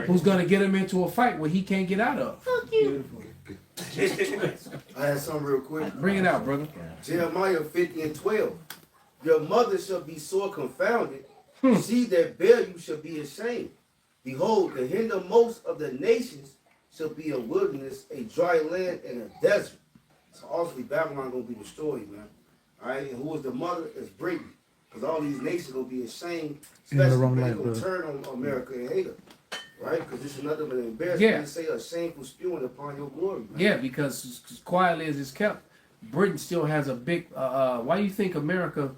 Who's gonna get him into a fight where he can't get out of? I had something real quick. Bring it out, brother. Jeremiah 50:12. Your mother shall be sore confounded. Hmm. She that bare you shall be ashamed. Behold, the hindermost of the nations shall be a wilderness, a dry land, and a desert. So obviously Babylon gonna be destroyed, man. All right, and who is the mother? Is Britain, because all these nations gonna be ashamed, You're in the especially wrong when they land, gonna brother. turn on America and hate her, right? Because this is nothing but an embarrassment. Yeah. They say a shameful spewing upon your glory, man. Yeah, because as quietly as it's kept, Britain still has a big. Why do you think America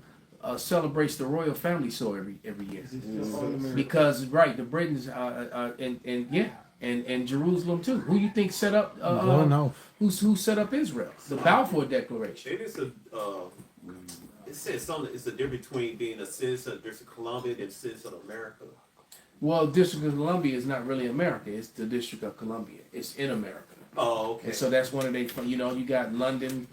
celebrates the royal family so every year? Because the Britons and Jerusalem too. Who you think set up? Who set up Israel? The Balfour Declaration. It is it says something. It's a difference between being a citizen of District of Columbia and a citizen of America. Well, District of Columbia is not really America. It's the District of Columbia. It's in America. Oh, okay. And so that's one of they. You got London,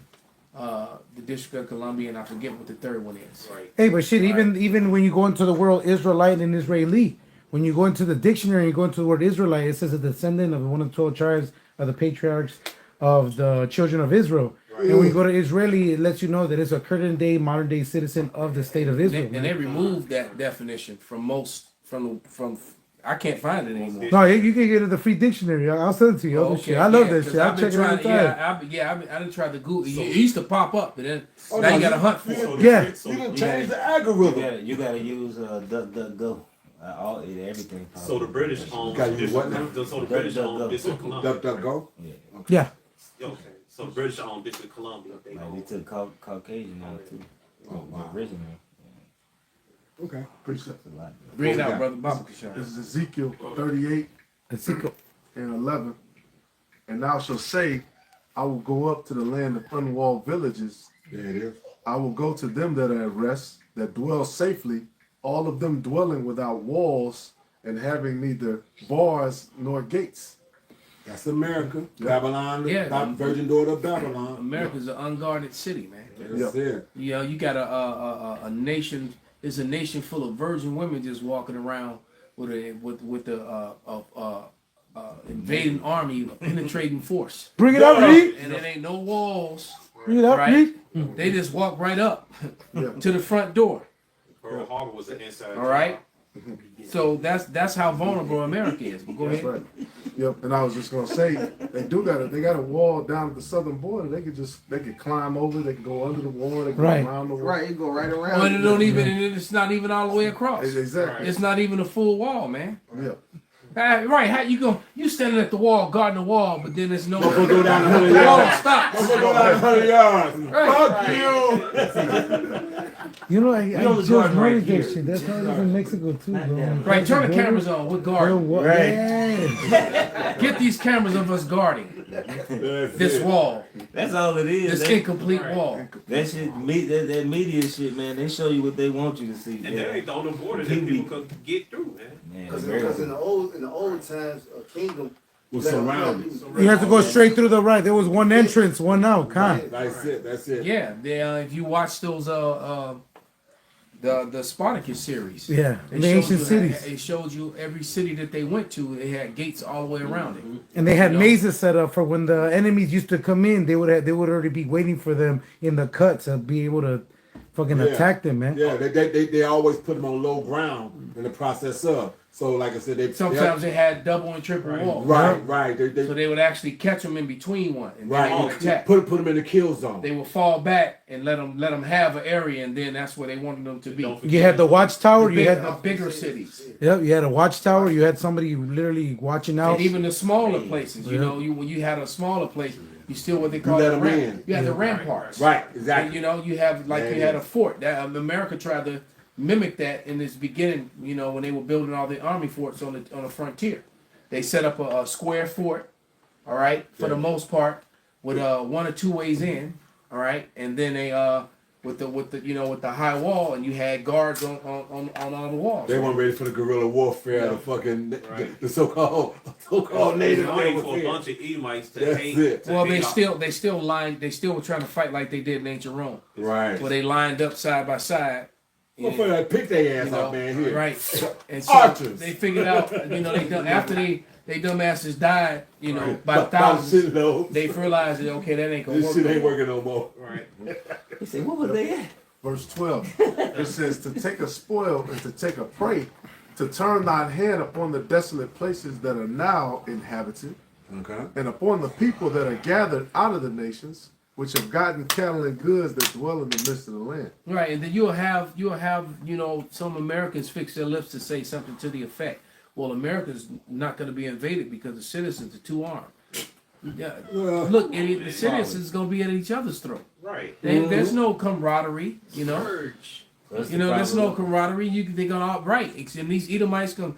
the District of Columbia, and I forget what the third one is. Right. Hey, but shit, even when you go into the word Israelite and Israeli, when you go into the dictionary and you go into the word Israelite, it says a descendant of one of the 12 tribes of the patriarchs of the children of Israel. And when you go to Israeli, it lets you know that it's a current day, modern day citizen of the state of Israel. And they removed that definition from I can't find it anymore. No, you can get it the free dictionary. I'll send it to you. Okay, I love yeah, that 'cause shit. I'll I've been check it every trying- time. I didn't try to Google. It used to pop up, but then now you got to hunt for it. Yeah. You done changed the You algorithm. gotta use DuckDuckGo. Everything. So the British own Gotta use what now? So the British own District of Columbia. Duck, duck, go. Yeah. Okay. So the British own District of Columbia. They Like own. we took Caucasian out too. Oh, wow. Original. Okay. Appreciate It's a lot. Bring it What we out, got? brother. Baba Kishar. This is Ezekiel 38 Ezekiel. and 11. And thou shalt say, I will go up to the land of unwalled villages. There it is. I will go to them that are at rest, that dwell safely, all of them dwelling without walls and having neither bars nor gates. That's America. Babylon, Yeah. the virgin daughter of Babylon. America's an unguarded city, man. That's it. You got a nation. It's a nation full of virgin women just walking around with the invading army, penetrating force, Bring it up, Reed. and there ain't no walls. Bring it up, Right? Reed. They just walk right up Yeah. to the front door. Pearl Harbor was an inside. All right. So that's how vulnerable America is. But go That's ahead. right. Yep. And I was just gonna say they got a wall down at the southern border. They could climb over, they could go under the wall, they could Right. go around the wall. Right, you go right Well, around. and it don't even. And it's not even all the way across. Exactly. It's not even a full wall, man. Yeah. Right? How you go? You standing at the wall, guarding the wall, but then there's no. Motherfucker go down 100 The wall yards. stops. Motherfucker go down 100 yards. Right. Fuck you. You know, I only just guard right noticed that here. shit. That's how it is in Mexico too, bro. Right. Turn the cameras on. We're guarding. Right. Get these cameras of us guarding this wall, That's all it is. this That, incomplete wall. that shit, that media shit, man. They show you what they want you to see. And that ain't the only border that people can get through, man. Man, Because in the old times, a kingdom Was surrounded. You have to go straight through the right. There was one entrance, one out. Con. That's it. That's it. Yeah. They, if you watch those the Spartacus series. Yeah, It the shows ancient you- cities. It showed you every city that they went to. They had gates all the way around it. And they had You know? mazes set up for when the enemies used to come in. They would already be waiting for them in the cut to be able to fucking attack them, man. Yeah, they always put them on low ground in the process of. So like I said, Sometimes they had double and triple walls. right. So they would actually catch them in between one, and then Right. they would attack. Put them in the kill zone. They would fall back and let them have an area, and then that's where they wanted them to be. You had the watchtower. You had The bigger cities, yep. You had a watchtower. You had somebody literally watching out. and even the smaller places. You know, when you had a smaller place, you still what they call let the 'em ram- in. You had the ramparts. Right, And, exactly. you know, you have like Yeah, you had yeah. a fort. That America tried to mimic that in its beginning. You know, when they were building all the army forts on the frontier, they set up a square fort. All right, for the most part, with one or two ways in. All right, and then they with the high wall, and you had guards on all the walls. They weren't ready for the guerrilla warfare, the fucking the so-called native Waiting for a warfare. bunch of Edomites to That's hate. it. to Well, hate they still were trying to fight like they did in ancient Rome, Right. where they lined up side by side. Well, for that, pick their ass You know, off, man. Here. right? And so Archers. they figured out, you know, after they dumbasses died, you know, Right. by About thousands, shit, though. they realized that okay, that ain't gonna This work. shit no ain't more. working no more. Right. He said, "What was they at?" Verse 12. It says, to take a spoil and to take a prey, to turn thine hand upon the desolate places that are now inhabited, Okay. and upon the people that are gathered out of the nations, which have gotten cattle and goods that dwell in the midst of the land. Right, and then you'll have you know some Americans fix their lips to say something to the effect, well, America's not going to be invaded because the citizens are too armed. Yeah, look, idiot, the citizens going to be at each other's throat. Right. There's no camaraderie, you know. That's You the know, there's no problem. camaraderie. They're gonna outright. And these Edomites gonna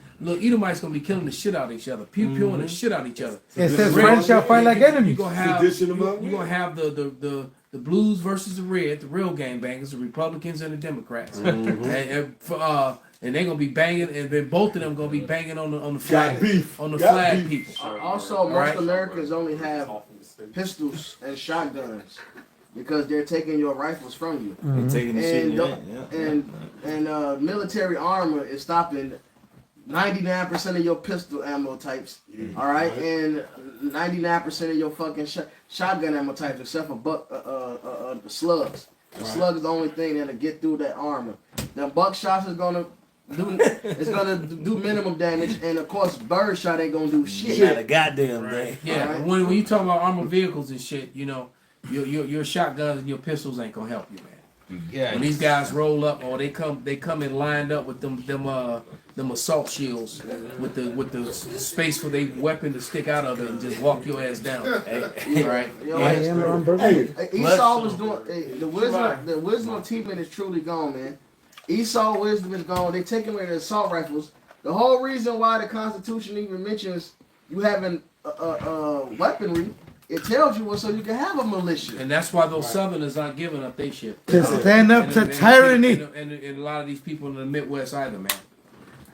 be killing the shit out of each other, pewing the shit out of each other. It says Red- friends shall fight like You enemies. gonna have Sedition them up. you gonna have the blues versus the red, the real gangbangers, the Republicans and the Democrats, and they're gonna be banging, and then both of them gonna be banging on the flag, Got beef. on the Got flag beef. people. Also, most Right. Americans only have pistols and shotguns because they're taking your rifles from you. They taking the shit. And Yeah, don't- yeah. and military armor is stopping 99% of your pistol ammo types. All right, and 99% of your fucking shotgun ammo types, except for the slugs. The slug is the only thing that'll get through that armor. The buckshots is gonna do minimum damage, and of course bird shot ain't gonna do shit. Not a goddamn thing. Yeah, Alright. when you talk about armored vehicles and shit, you know, your shotguns and your pistols ain't gonna help you, man. Yeah. When these guys roll up, or they come in lined up with them assault shields with the space for their weapon to stick out of it and just walk your ass down. Right? You know, I am on purpose. Hey, Esau was doing the wisdom of T-Man is truly gone, man. Esau wisdom is gone. They taking away the assault rifles. The whole reason why the Constitution even mentions you having weaponry, it tells you so you can have a militia. And that's why those Southerners aren't giving up their shit. To stand up to And tyranny. a lot of these people in the Midwest either, man.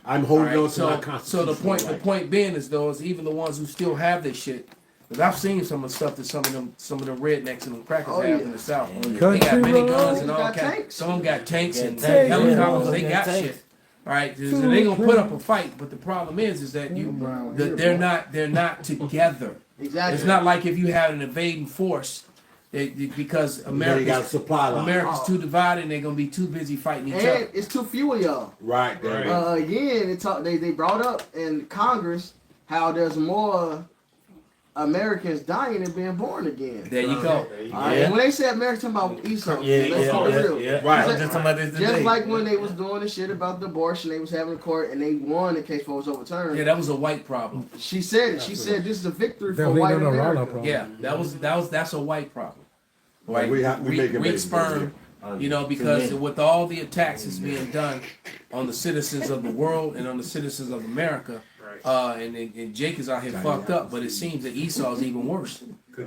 I'm holding Alright, on to my constitution. the point being is though is even the ones who still have this shit. Because I've seen some of the stuff that some of them rednecks and them crackers Oh, have yeah. in the South. Yeah. They got Country many roads. guns and They all got kinds. tanks. Some of them got tanks and tanks. helicopters. Yeah. They got Tanks. shit. All right, so they gonna put up a fight, but the problem is that they're not together. Exactly. It's not like if you had an invading force, because Got a supply line. America's too divided and they're gonna be too busy fighting each And other. it's too few of y'all. Right there. Again, they brought up in Congress how there's more Americans dying and being born again. There you go. All right, and when they say Americans, talking about Esau. Yeah, let's yeah, be yeah, real. yeah. Right. I was just talking about this today. Just like when they was doing the shit about the abortion, they was having a court and they won the case before it was overturned. Yeah, that was a white problem. She said it. She said this is a victory for Definitely white not a Rana America. problem. Yeah, that's a white problem. Right? We make it weak make sperm, you know, because with all the attacks that's being done on the citizens of the world and on the citizens of America, and Jake is out here fucked up, but it seems that Esau is even worse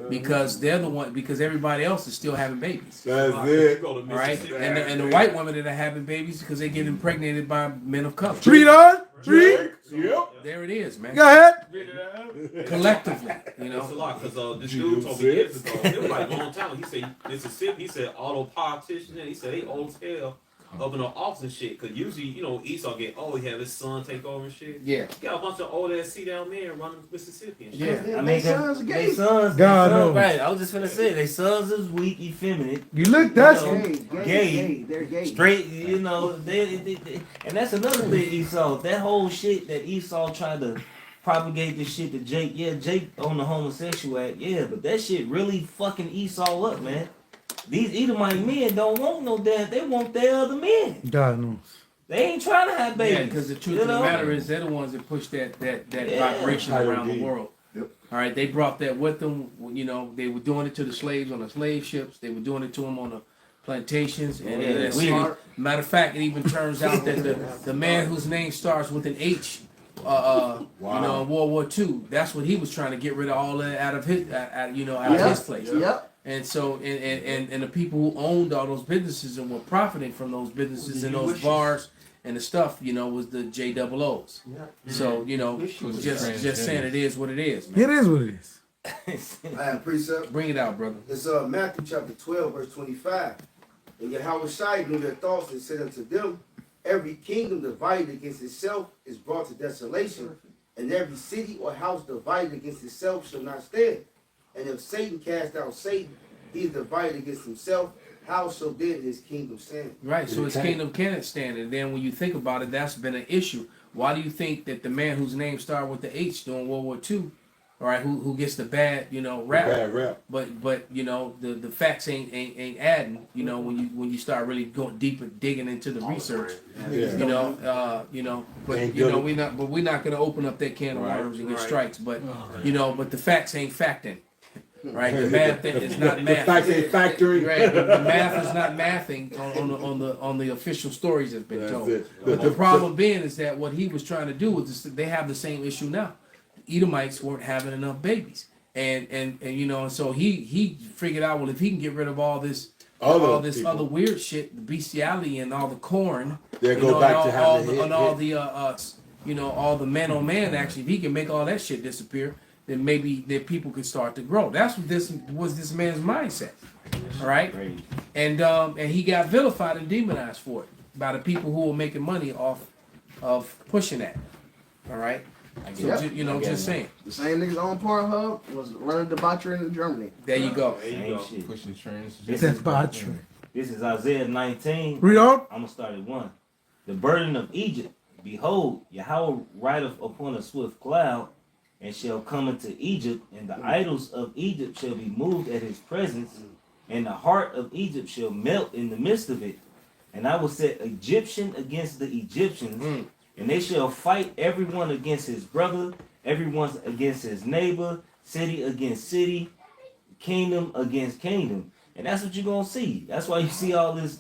because they're the one, because everybody else is still having babies. That's it. All right, and the white women that are having babies because they get impregnated by men of color. Read on. Read. Yep. There it is, man. Go ahead. Collectively, you It's a know. lot because this dude told me years ago. It was like a long time. He said Mississippi. He said all those politicians. He said they old as hell up in the office and shit. Because usually, you know, Esau get he have his son take over and shit. Yeah. He got a bunch of old ass down there running Mississippi and shit. Yeah. I mean, sons are they gay. sons, God they sons, knows. right? I was just gonna say, they sons is weak, effeminate, You look, that's Gay. They're gay. straight. You know, they, and that's another thing. Esau, that whole shit that Esau tried to propagate this shit to Jake. Yeah, Jake on the homosexual act. Yeah, but that shit really fucking Esau up, man. These Edomite men don't want no dad. They want their other men. God knows. They ain't trying to have Yeah, babies. because the truth you of the know? matter is they're the ones that push that Yeah. vibration around the world. Yep. All right, they brought that with them. You know, they were doing it to the slaves on the slave ships. They were doing it to them on the plantations. And Yeah, it's- we- matter of fact, it even turns out that the man whose name starts with an H, you know, in World War II, that's what he was trying to get rid of all that out of his, out of his place. Yep. And so, and the people who owned all those businesses and were profiting from those businesses and those bars and the stuff, you know, was the JOOs. So, you know, just saying it is what it is, man. It is what it is. I have precept. Bring it out, brother. It's Matthew chapter 12, verse 25. And Yahweh Shai knew their thoughts and said unto them, every kingdom divided against itself is brought to desolation, and every city or house divided against itself shall not stand. And if Satan cast out Satan, he is divided against himself. How shall then his kingdom stand? Right, so his kingdom cannot stand. And then when you think about it, that's been an issue. Why do you think that the man whose name started with the H during World War II, all right, who gets the bad, you know, rap, Bad rap. but you know, the facts ain't adding, you know, when you start really going deeper, digging into the research. Yeah. You know, but Ain't you know, good. we're not gonna open up that can of worms and get strikes, but you know, but the facts ain't facting. Right, the math is not math. The facts ain't factory. Right, the math is not mathing on the official stories that's been That's told. it. But the problem being is that what he was trying to do was just, they have the same issue now. Edomites weren't having enough babies, and you know, and so he figured out, well, if he can get rid of all this People. other weird shit, the bestiality and all the corn, There you go know, back and to all having the, it- and all the you know, all the man on man action. If he can make all that shit disappear, then maybe that people could start to grow. That's what this was, this man's mindset. All right, and he got vilified and demonized for it by the people who were making money off of pushing that. All right, so Yep. you know, just saying. The same niggas on Pornhub was running debauchery in Germany. There you go. Same shit. Pushing trends. This That's is, botchery. this is Isaiah 19. Read on. I'm gonna start at 1. The burden of Egypt, behold, Yahweh rideth upon a swift cloud, and shall come into Egypt, and the idols of Egypt shall be moved at his presence, and the heart of Egypt shall melt in the midst of it. And I will set Egyptian against the Egyptians, and they shall fight everyone against his brother, everyone against his neighbor, city against city, kingdom against kingdom. And that's what you're gonna see. That's why you see all this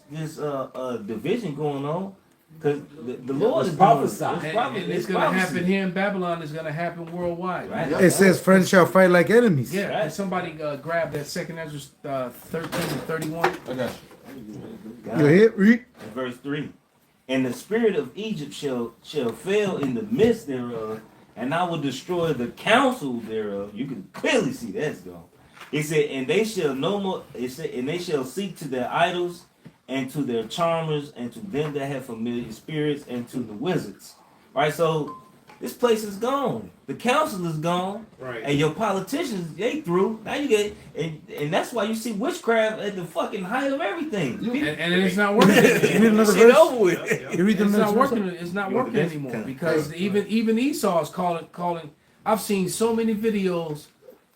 division going on. Because the Lord is prophesied. And it's going to happen here in Babylon. It's going to happen worldwide. Right. It says friends shall fight like enemies. Yeah. Right. Can somebody grab that second Ezra 13 and 31? I got You hit? Read. Verse 3. And the spirit of Egypt shall fail in the midst thereof, and I will destroy the counsel thereof. You can clearly see that's gone. It said, and they shall no more, it said, and they shall seek to their idols, and to their charmers, and to them that have familiar spirits, and to the wizards. Right, so this place is gone. The council is gone. Right. And your politicians, they through. Now you get, and that's why you see witchcraft at the fucking height of everything. And it's not working. You read another Shit verse? over with. You read the It's next not verse? working. It's not You want working this? anymore Come. because even Esau is calling. I've seen so many videos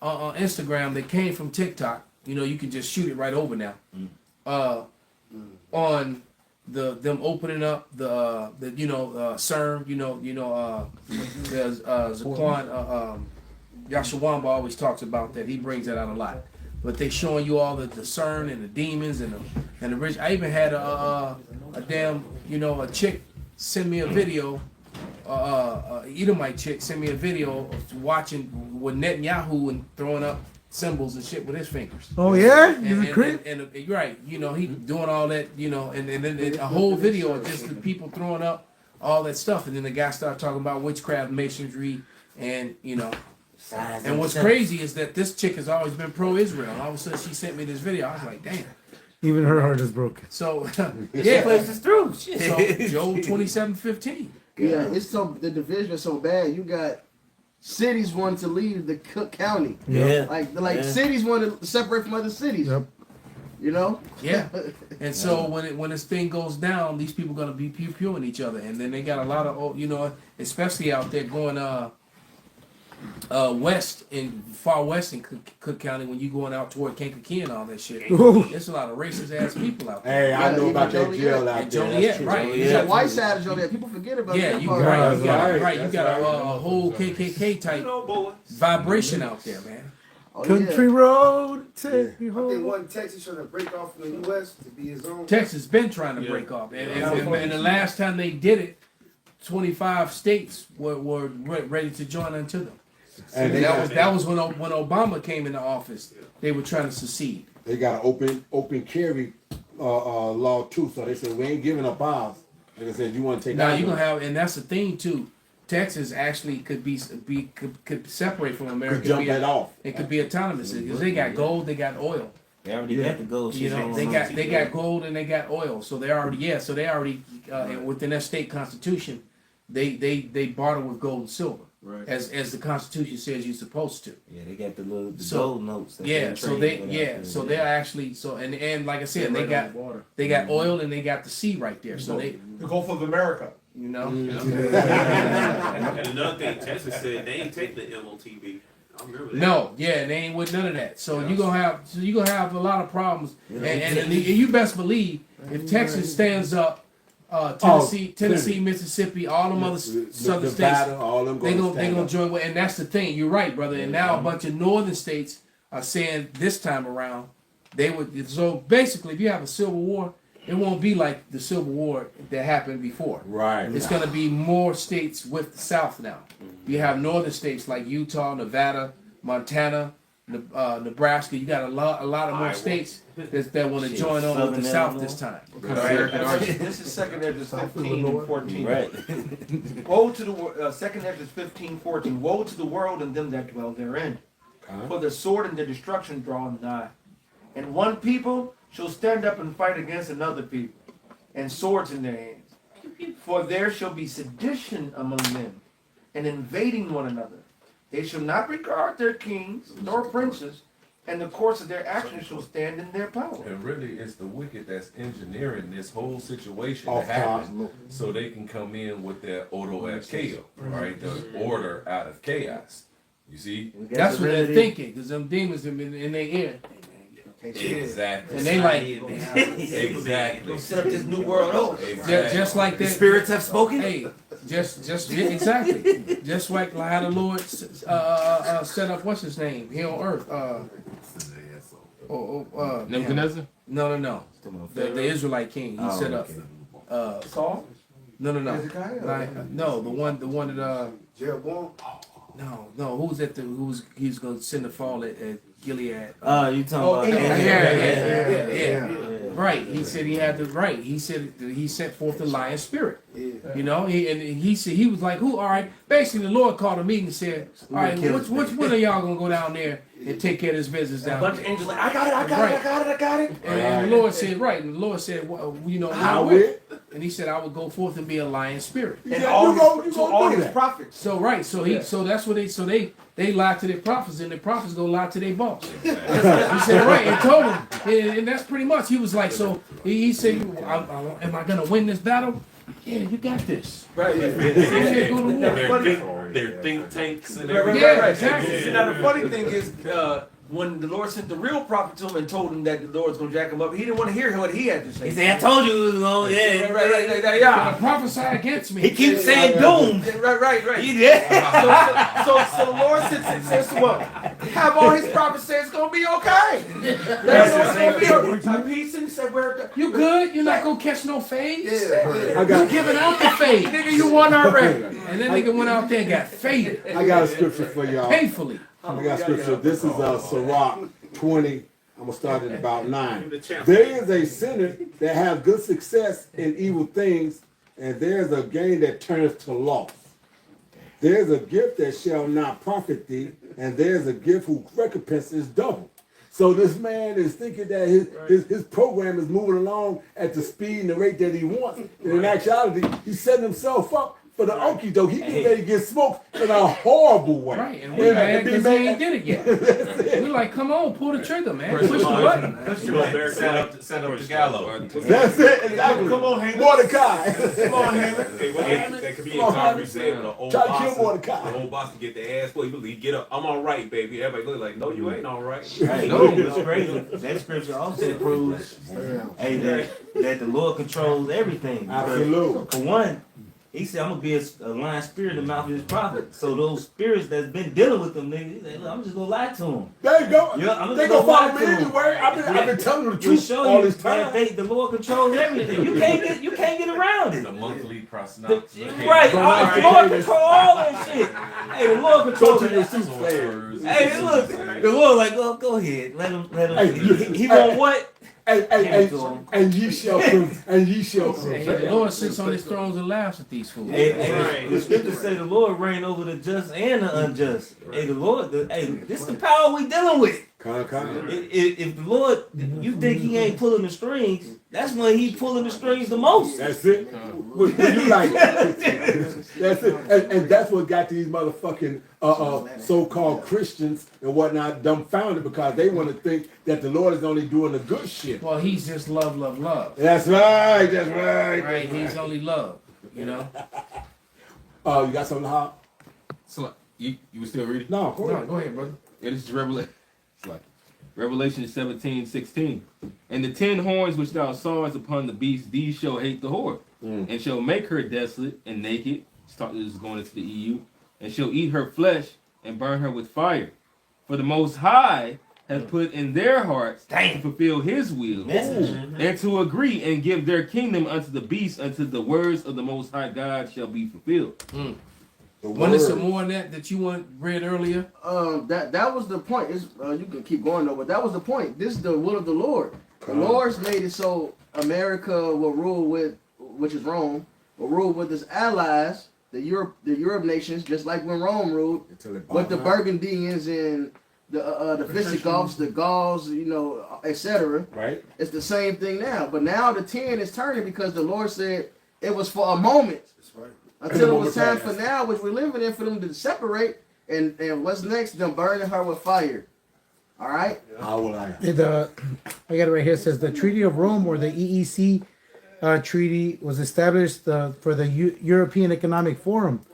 on Instagram that came from TikTok. You know, you can just shoot it right over now. On them opening up the CERN, there's Zaquan Yashawamba always talks about that. He brings that out a lot. But they showing you all the CERN and the demons and the rich. I even had a damn a chick send me a video. Edomite chick sent me a video of watching with Netanyahu and throwing up symbols and shit with his fingers. Oh yeah, And you're right, he doing all that, and then a whole video of just the people throwing up all that stuff, and then the guy started talking about witchcraft, masonry, and and what's crazy is that this chick has always been pro-Israel. All of a sudden, she sent me this video. I was like, damn. Even her heart is broken. So Yeah, plays is through. Shit. So Job 27:15. Yeah, it's the division is so bad. You got cities wanting to leave the Cook County. Yeah. Like cities want to separate from other cities. Yep. You know? Yeah. And so when this thing goes down, these people gonna be pew-pewing each other, and then they got a lot of especially out there going far west in Cook County when you going out toward Kankakee and all that shit. There's a lot of racist ass people out there. Hey, I know about that jail out there. Joliet, right? It's a white side of Joliet. People forget about Yeah, that you part. got a whole KKK type vibration out there, man. Oh, Country yeah. road, take me I think home. one Texas trying to break off from the U.S. to be his own. Texas been trying to break off, and the last time they did it, 25 states were ready to join unto them. And that was when Obama came into office. They were trying to secede. they got an open carry law too. So they said we ain't giving up ours. Like I said, you want to take. Now ours? you're gonna have, and that's the thing too. Texas actually could could separate from America. Could jump that off. It could be autonomous because they got gold, they got oil. They already got the gold. They got gold and they got oil. So they already within their state constitution, they barter with gold and silver. Right. As the Constitution says you're supposed to. Yeah, they got the gold notes. That They're actually and like I said, they got oil and they got the sea right there. So the Gulf of America. And another thing, Texas said they ain't take the MOTB. I remember that. No, and they ain't with none of that. So you're gonna have a lot of problems. And you best believe if Texas stands up, Tennessee, Mississippi, all them other southern states, they gonna join. And that's the thing. You're right, brother. And now a bunch of northern states are saying this time around they would. So basically, if you have a civil war, it won't be like the Civil War that happened before. Right. It's going to be more states with the South now. You have northern states like Utah, Nevada, Montana, Nebraska. You got a lot of more states that want to join on with the South this time. This is 2nd Ezra 15 and 14. Right. Woe to the 2nd Ezra 15:14. Woe to the world and them that dwell therein. For the sword and the destruction draw nigh. And one people shall stand up and fight against another people, and swords in their hands. For there shall be sedition among them, and invading one another. They shall not regard their kings nor princes, and the course of their actions shall stand in their power. And really, it's the wicked that's engineering this whole situation Off to happen, so they can come in with their Odo et Chaos, right? The order out of chaos. You see? That's what they're thinking, because them demons have been in their ear. Exactly. And they like exactly. Set up this new world order. Exactly. just like that. The spirits have spoken. Hey, exactly. Just like how the Lord set up what's his name here on earth. Nebuchadnezzar? No. The Israelite king. He set up. Saul? No. Hezekiah? No, the one that Jeroboam? No. He's gonna send the fall at Gilead. You talking about? Yeah. Right. He said he had the right. He said he sent forth the lion spirit. Yeah. You know, he said he was like, who? All right. Basically, the Lord called a meeting and said, all right, which one of y'all gonna go down there and take care of this business down A bunch there? of angels like, I got it. And the Lord said, right. And the Lord said, well, how will? And he said, I will go forth and be a lion spirit. And all his prophets. So right. So that's what they lied to their prophets, and the prophets go lie to their boss. He said, right, and told him, and that's pretty much. He was like, so he said, am I gonna win this battle? Yeah, you got this. Right. He said, go to war. their think tanks and Right, right, everything. right. exactly. See, now the funny thing is, when the Lord sent the real prophet to him and told him that the Lord's gonna jack him up, he didn't want to hear what he had to say. He said, I told you it was going, yeah. Right, Yeah. Prophesy against me. He keeps saying doom. right. Yeah. So the Lord says to him, have all his prophets say it's gonna be okay. That's gonna be okay. Peace and said, where You good? You're not gonna catch no fades? Yeah. I You got giving out the fade. Nigga, you won already. And then nigga went out there and got faded. I got a scripture for y'all. Painfully. I got scripture. This is Sirach 20. I'm gonna start at about 9. There is a sinner that has good success in evil things, and there's a gain that turneth to loss. There's a gift that shall not profit thee, and there's a gift whose recompense is double. So this man is thinking that his program is moving along at the speed and the rate that he wants. And in actuality, he's setting himself up for the okie doke. He getting ready to get smoked in a horrible way. Right, and we mad because he ain't did it yet. We like, come on, pull the trigger, man. Push the button. Set up the gallows. That's it. Exactly. Come on, Haman. Mordecai. Come on, Haman. That could be in conversation. The old Try to boss, kill Mordecai. the old boss to get the ass. Well, he get up. I'm all right, baby. Everybody look like, no, you ain't all right. Right. No, it's crazy. That scripture also proves, hey, that the Lord controls everything. Absolutely. For one, he said, I'm gonna be a lying spirit in the mouth of his prophet. So those spirits that's been dealing with them niggas, he said, look, I'm just gonna lie to them. There you go. Yeah, I'm They gonna gonna follow lie me to 'em. anyway. I've been telling them the We truth show all you this time. that the Lord controls everything. You can't get around it. The monthly proselytes. Right, the Lord control all that shit. Hey, the Lord controls Go to your it. suit, player. Hey, look, the Lord like, go ahead, let him. Hey, He want what? And ye shall come. And ye shall Hey, come. the Lord sits on his thrones and laughs at these fools. Hey, the scriptures say the Lord reign over the just and the unjust. Hey, the Lord, this is the power we dealing with. If the Lord, you think he ain't pulling the strings, that's when he pulling the strings the most. That's it. When you like, that's it. And that's what got these motherfucking so-called Christians and whatnot dumbfounded because they want to think that the Lord is only doing the good shit. Well, he's just love, love, love. That's right. That's right. Right, he's only love, you know? Oh, you got something to hop? So you were still reading? No, go No, ahead. go ahead, brother. Yeah, this is Revelation 17:16. And the 10 horns which thou sawest upon the beast, these shall hate the whore, and shall make her desolate and naked. This is going into the EU. And shall eat her flesh and burn her with fire. For the Most High has put in their hearts to fulfill his will, and to agree and give their kingdom unto the beast, until the words of the Most High God shall be fulfilled. Wasn't there some more on that you read earlier? That was the point. You can keep going though, but that was the point. This is the will of the Lord. The Lord's made it so America will rule with, which is Rome, will rule with its allies, the Europe nations, just like when Rome ruled, with the Burgundians and the Visigoths, the Gauls, etc. Right. It's the same thing now. But now the 10 is turning because the Lord said it was for a moment. That's right. Until it was time for now, which we're living in, for them to separate. And what's next? Them burning her with fire. All right? How will I? I got it right here. It says the Treaty of Rome, or the EEC treaty, was established for the European Economic Forum.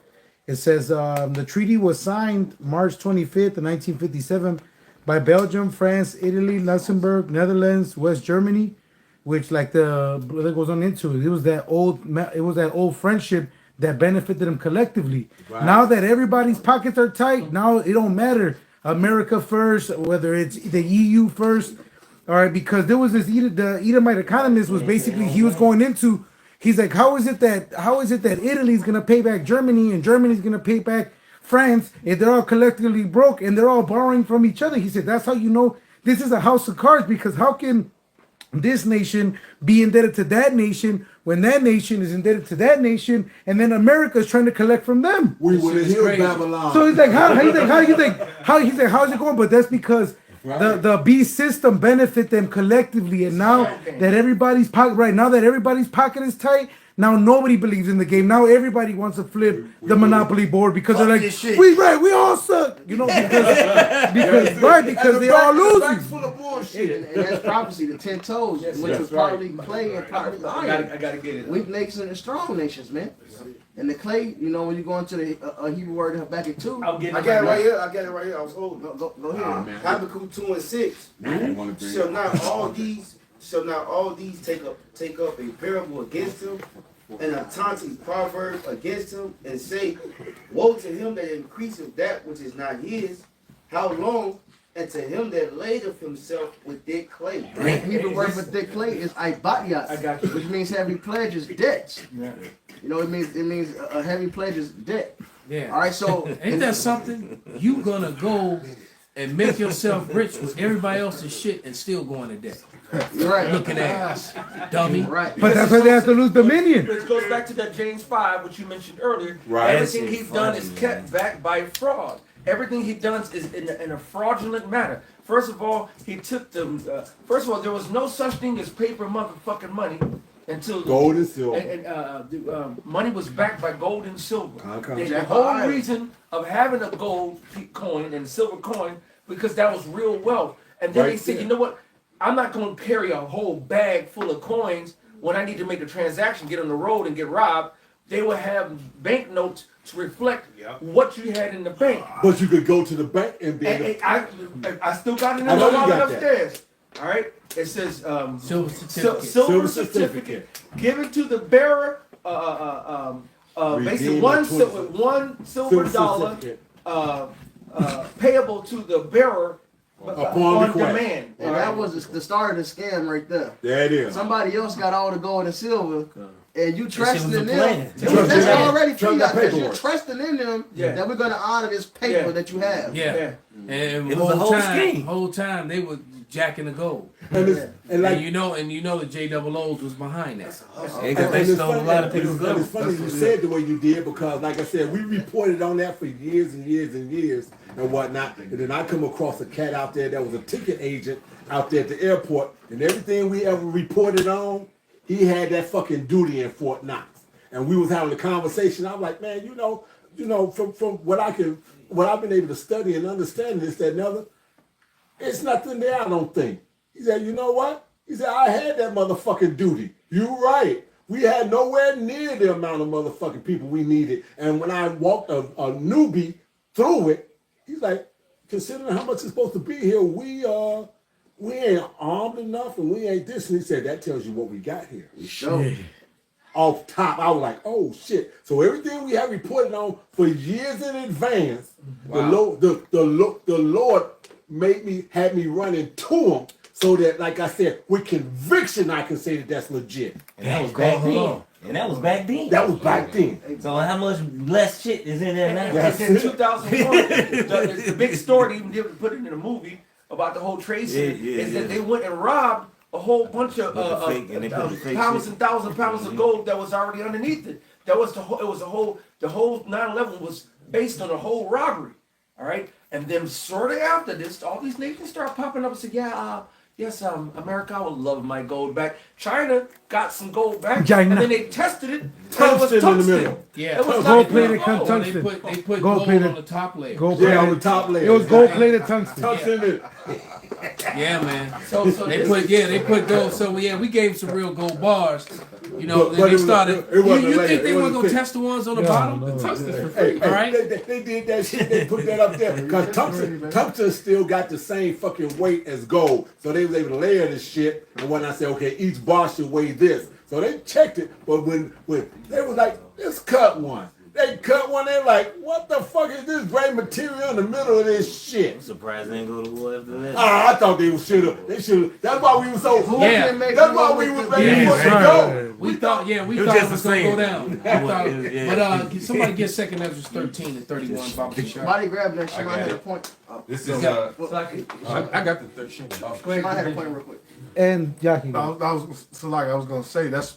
It says the treaty was signed March 25th, 1957 by Belgium, France, Italy, Luxembourg, Netherlands, West Germany, which, like the brother goes on into, it was that old friendship that benefited them collectively. Right. Now that everybody's pockets are tight, now it don't matter. America first, whether it's the EU first, all right, because there was the Edomite economist was basically, he was going into, he's like, how is it that Italy's gonna pay back Germany and Germany's gonna pay back France if they're all collectively broke and they're all borrowing from each other? He said, that's how you know this is a house of cards, because how can this nation be indebted to that nation when that nation is indebted to that nation, and then America is trying to collect from them? We would have healed Babylon. So he's like, how is it going? But that's because the beast system benefit them collectively, and now that everybody's pocket is tight, Now nobody believes in the game. Now everybody wants to flip the Monopoly board because they're like, this shit. we all suck. You know, because they all losing. Full of bullshit. And that's prophecy, the 10 toes, which was partly clay and partly iron. I gotta get it. Weak nations and strong nations, man. And the clay, you know, when you go into the Hebrew word Habakkuk 2, I'm getting I got it right here. I got it right here. I was holding. go ahead. Habakkuk 2:6. Shall not all these take up a parable against him, and a taunting proverb against him, and say, woe to him that increaseth that which is not his, how long? And to him that ladeth himself with thick clay. The Hebrew word for thick clay is ibatias, I got you. which means heavy pledges, debts. Yeah. You know, it means a heavy pledges, debt. Yeah. All right, so Ain't that something? You gonna go and make yourself rich with everybody else's shit and still go into debt. you're right. Looking at dummy. Right. But that's why they have to lose dominion. Which goes back to that James 5, which you mentioned earlier. Right. Everything he's done is kept back by fraud. Everything he does is in a fraudulent manner. First of all, he took the. First of all, there was no such thing as paper motherfucking money until Gold and silver. And money was backed by gold and silver. Okay. The whole reason of having a gold coin and silver coin because that was real wealth. And then Right they said, there. you know what? I'm not going to carry a whole bag full of coins when I need to make a transaction, get on the road and get robbed. They will have banknotes to reflect what you had in the bank. But you could go to the bank and be. And I still got it in I the know you wallet got that. upstairs. All right. It says Silver certificate. silver Silver certificate given to the bearer. Basically one silver dollar payable to the bearer Upon on request. demand. And that was the start of the scam right there. There it is. Somebody else got all the gold and silver, and you trusting was in a them. plan. That's already Trust fiat that because you're paperwork. trusting in them Yeah. that we're going to honor this paper Yeah. that you have. Yeah. And It was a whole scheme. whole time they were jacking the gold. And, it's, and And like, you know the J-double-O's was behind that. Yeah, 'cause they it's stole a funny- lot of and people's it's gold. funny you said the way you did because, like I said, we reported on that for years and years and years and whatnot. And then I come across a cat out there that was a ticket agent out there at the airport, and everything we ever reported on, he had that fucking duty in Fort Knox. And we was having a conversation. I'm like, man, you know, from what I've been able to study and understand this, that, and other, it's nothing there. I don't think. He said, you know what? He said, I had that motherfucking duty. You right. We had nowhere near the amount of motherfucking people we needed. And when I walked a newbie through it, he's like, considering how much is supposed to be here, we ain't armed enough and we ain't this. And he said, that tells you what we got here. Sure. Off top, I was like, oh shit. So everything we had reported on for years in advance, the Lord had me run into him so that, like I said, with conviction I can say that that's legit. And that was back then. And that was back then. That was back then. So how much less shit is in there now? That's in it. 2001, the big story, even did put it in a movie about the whole trade center, is that they went and robbed a whole bunch of and they put the fake pounds shit. and thousands of pounds of gold that was already underneath it. That was the whole 9/11 was based on a whole robbery. All right, and then shortly after this, all these nations start popping up and say, yes, America, I would love my gold back. China got some gold back, China. and then they tested it. And it was Tungsten in the tungsten. middle. Yeah. It was Gold not plated even gold. tungsten. They put Gold gold plated. on the top layer. Gold Yeah, on plated. the top layer. It was gold plated tungsten. Tungsten in it. Yeah, man. So They put gold. So we gave some real gold bars. You know, But then it they was- started. it wasn't You a layer, think they it weren't was gonna thick. test the ones on the Yeah, bottom? no. The tungsten's for Hey, free. All right. they did that shit. They put that up there because tungsten still got the same fucking weight as gold. So they was able to layer this shit. And when I said, okay, each bar should weigh this. So they checked it. But when they was like, let's cut one. They cut one. They like, what the fuck is this gray material in the middle of this shit? I'm surprised they ain't go to war after that. I thought they should have. They should have. That's why we were so. Yeah. That's why we was ready Yeah, for it to right. go. We thought was it was just a gonna go saying. down. But somebody get 2 Ezra 13 and 31. Bob Bishop. Somebody grab that. Somebody got had a it. point. This is I got the 13. Somebody had a point real quick. And Jackie. I was gonna say that's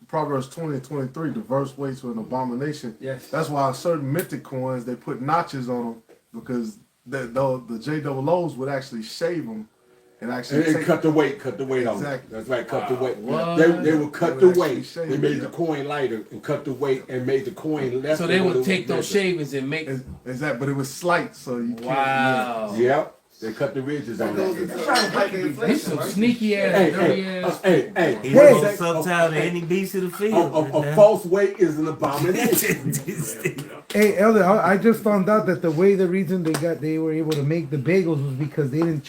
Proverbs 20:23, diverse ways to an abomination. Yes. That's why certain mythic coins they put notches on them because the J-double-O's would actually shave them and actually And take cut the weight on Exactly. it. That's right, cut the weight. What? They would cut They the would weight. actually They shave made it. the coin lighter and cut the weight and made the coin less. So they than what would it take those measured. shavings and make. Is that? But it was slight, so you can't. Wow. Yep. They cut the ridges on They're that. trying to fight the These inflation, some right? sneaky ass, Hey, dirty hey, ass. hey. He's What more is that? subtle than any beast of the field. A false weight is an abomination. Hey, Elder, I just found out that the reason they were able to make the bagels was because they didn't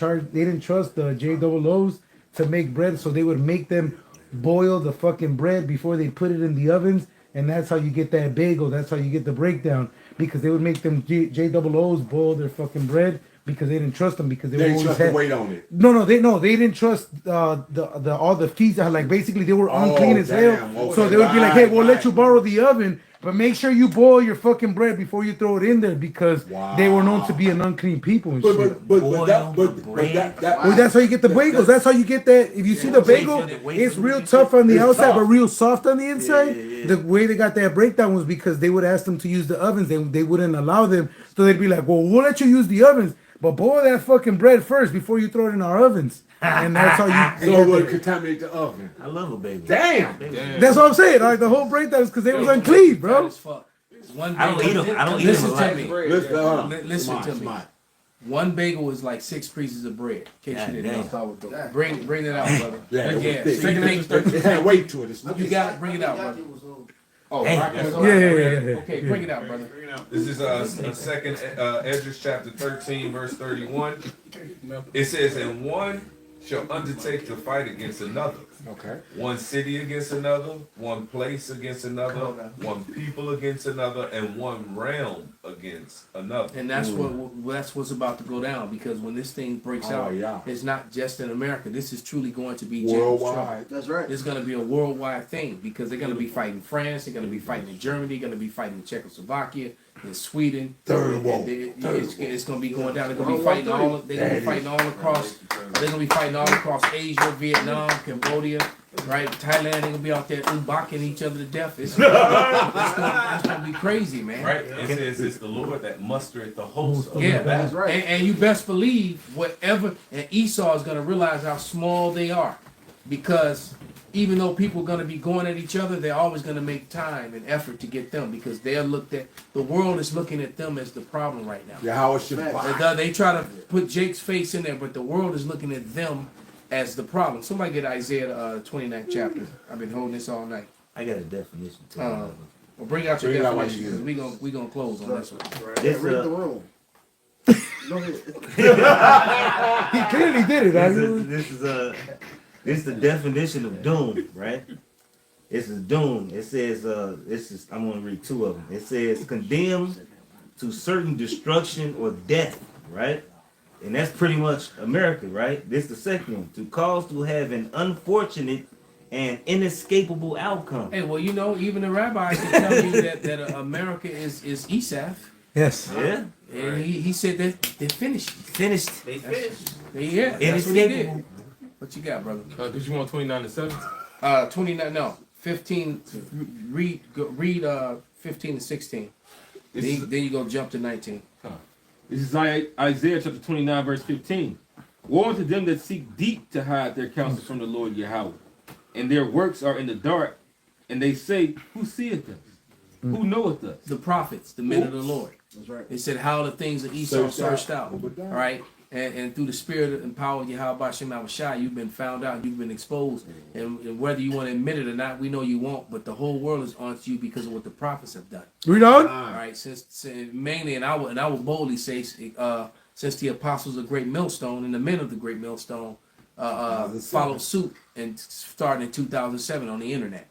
trust the JOOs to make bread, so they would make them boil the fucking bread before they put it in the ovens, and that's how you get that bagel. That's how you get the breakdown, because they would make them JOOs boil their fucking bread because they didn't trust them, because They didn't always trust the weight on it. No, they didn't trust the all the feeds. Like basically they were unclean as hell. damn. So Okay, they would be like, hey, we'll right. let you borrow the oven, but make sure you boil your fucking bread before you throw it in there, because they were known to be an unclean people and shit. But Boil that, the but bread. that. Well, that's how you get the bagels. That's how you get that. If you see the bagel, it's real tough on the It's outside, tough. but real soft on the inside. yeah. The way they got that breakdown was because they would ask them to use the ovens. They wouldn't allow them. So they'd be like, well, we'll let you use the ovens, but boil that fucking bread first before you throw it in our ovens. And that's how you. So it would contaminate the oven. I love a baby. Damn. That's what I'm saying. Like the whole breakdown is because they was unclean, Fat bro. as fuck. One I don't bagel- eat 'em. I don't eat 'em Listen to alive. me. Listen, hold on. Listen Smart, to me. smart. One bagel is like 6 pieces of bread. In case God you didn't damn. know. Bring it out, brother. Yeah, it was Yeah, thick. so you think- It had weight to it. It's You got bring it out, brother. Oh, Hey. right. Yeah. Okay, bring it out, brother. This is second Esdras chapter 13, verse 31. It says, and one shall undertake to fight against another. Okay. One city against another, one place against another, one people against another, and one realm against another. And that's what's about to go down, because when this thing breaks Oh, out, yeah. it's not just in America. This is truly going to be Jacob's trouble. Worldwide. That's right. It's going to be a worldwide thing, because they're going to be fighting France, they're going to be fighting in Germany, they're going to be fighting in Czechoslovakia, in Sweden. Third world. It's going to be going down. They're going to be fighting all. They're going to be fighting all across. They're going to be fighting all across Asia, Vietnam, Cambodia, right? Thailand. They're going to be out there umbacking each other to death. It's going to be crazy, man. Right? It says it's the Lord that mustereth the host of Yeah, the battle. That's right. And you best believe whatever. And Esau is going to realize how small they are, because even though people are going to be going at each other, they're always going to make time and effort to get them, because they're looked at. The world is looking at them as the problem right now. Yeah, how it should fight. They try to put Jake's face in there, but the world is looking at them as the problem. Somebody get Isaiah 29th chapter. I've been holding this all night. I got a definition too. Well, bring out your Bring it out while definition, you because we gonna close on this one. This, Read the room. Go ahead. He clearly did it. This is the definition of doom, right? This is doom. It says, I'm gonna read two of them. It says condemned to certain destruction or death, right? And that's pretty much America, right? This is the second one. To cause to have an unfortunate and inescapable outcome. Hey, well, you know, even the rabbis can tell you that America is Esau, Yes. Yeah? and he said that they're finished. Finished. They finished. Yeah, that's what he Inescapable. did. What you got, brother? Did you want 29 to 7? 29. No, 15. Read 15 to 16. Then you go jump to 19. This is Isaiah chapter 29, verse 15. Woe unto them that seek deep to hide their counsel from the Lord Yahweh, and their works are in the dark, and they say, who seeth us? Who knoweth us? The prophets, the men of the Lord. That's right. They said how the things of Esau Searched searched out. out. All right. And through the spirit and power of Yahweh Shem Shai, you've been found out, you've been exposed. And whether you want to admit it or not, we know you won't, but the whole world is on to you because of what the prophets have done. Read on. All right, since mainly, and I will boldly say, since the apostles of Great Millstone and the men of the Great Millstone followed suit and started in 2007 on the internet.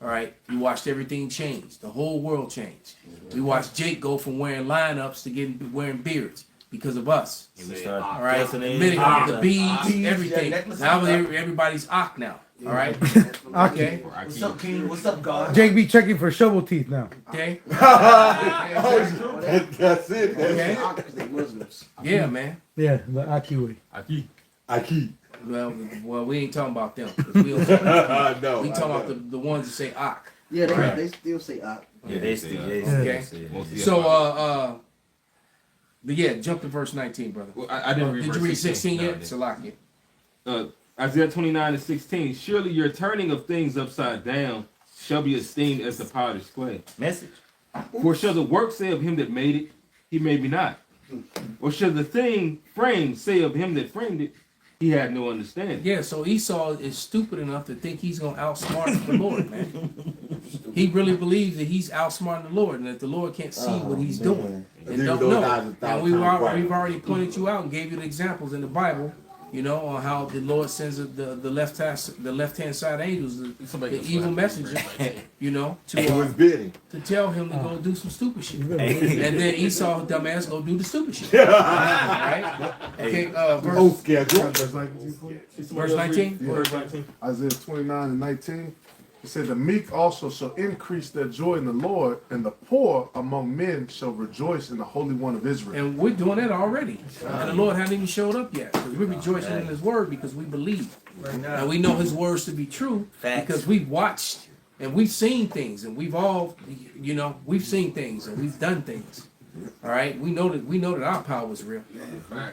All right, you watched everything change. The whole world changed. We watched Jake go from wearing lineups to wearing beards because of us. We start All right, dressing in admitting the beads, Beads, everything. yeah, necklaces. Now everybody's Ak now. All right, okay, What's up, King? What's up, God? Jake be checking for shovel teeth now. okay, That's it. okay. They Muslims. Yeah, man. Yeah, the Aki way. I keep. Well, we ain't talking about them. 'Cause We, don't talk, No. we talking about the ones that say Ak. Yeah, Right. they still say Yeah, they still. Okay. So, but yeah, jump to verse 19, brother. Well, I didn't read Did verse you read 16. 16 No, I yet? didn't. Salakia. Isaiah 29:16. Surely your turning of things upside down shall be esteemed as the potter's clay. Message. For shall the work say of him that made it, he made me not? Or shall the thing framed say of him that framed it, he had no understanding? Yeah, so Esau is stupid enough to think he's gonna outsmart the Lord, man. He really believes that he's outsmarting the Lord and that the Lord can't see what he's doing and don't know. And we've already pointed you out and gave you the examples in the Bible, you know, on how the Lord sends the left hand side angels, the evil messengers, you know, to tell him to go do some stupid shit. And then Esau, dumbass, go do the stupid shit. Right? Okay, verse 19. Verse 19. Isaiah 29:19. He said, the meek also shall increase their joy in the Lord, and the poor among men shall rejoice in the Holy One of Israel. And we're doing that already. And the Lord hasn't even showed up yet. So we're rejoicing in his word because we believe. And we know his words to be true because we've watched and we've seen things and we've all, you know, we've seen things and we've done things. All right, we know that our power is real.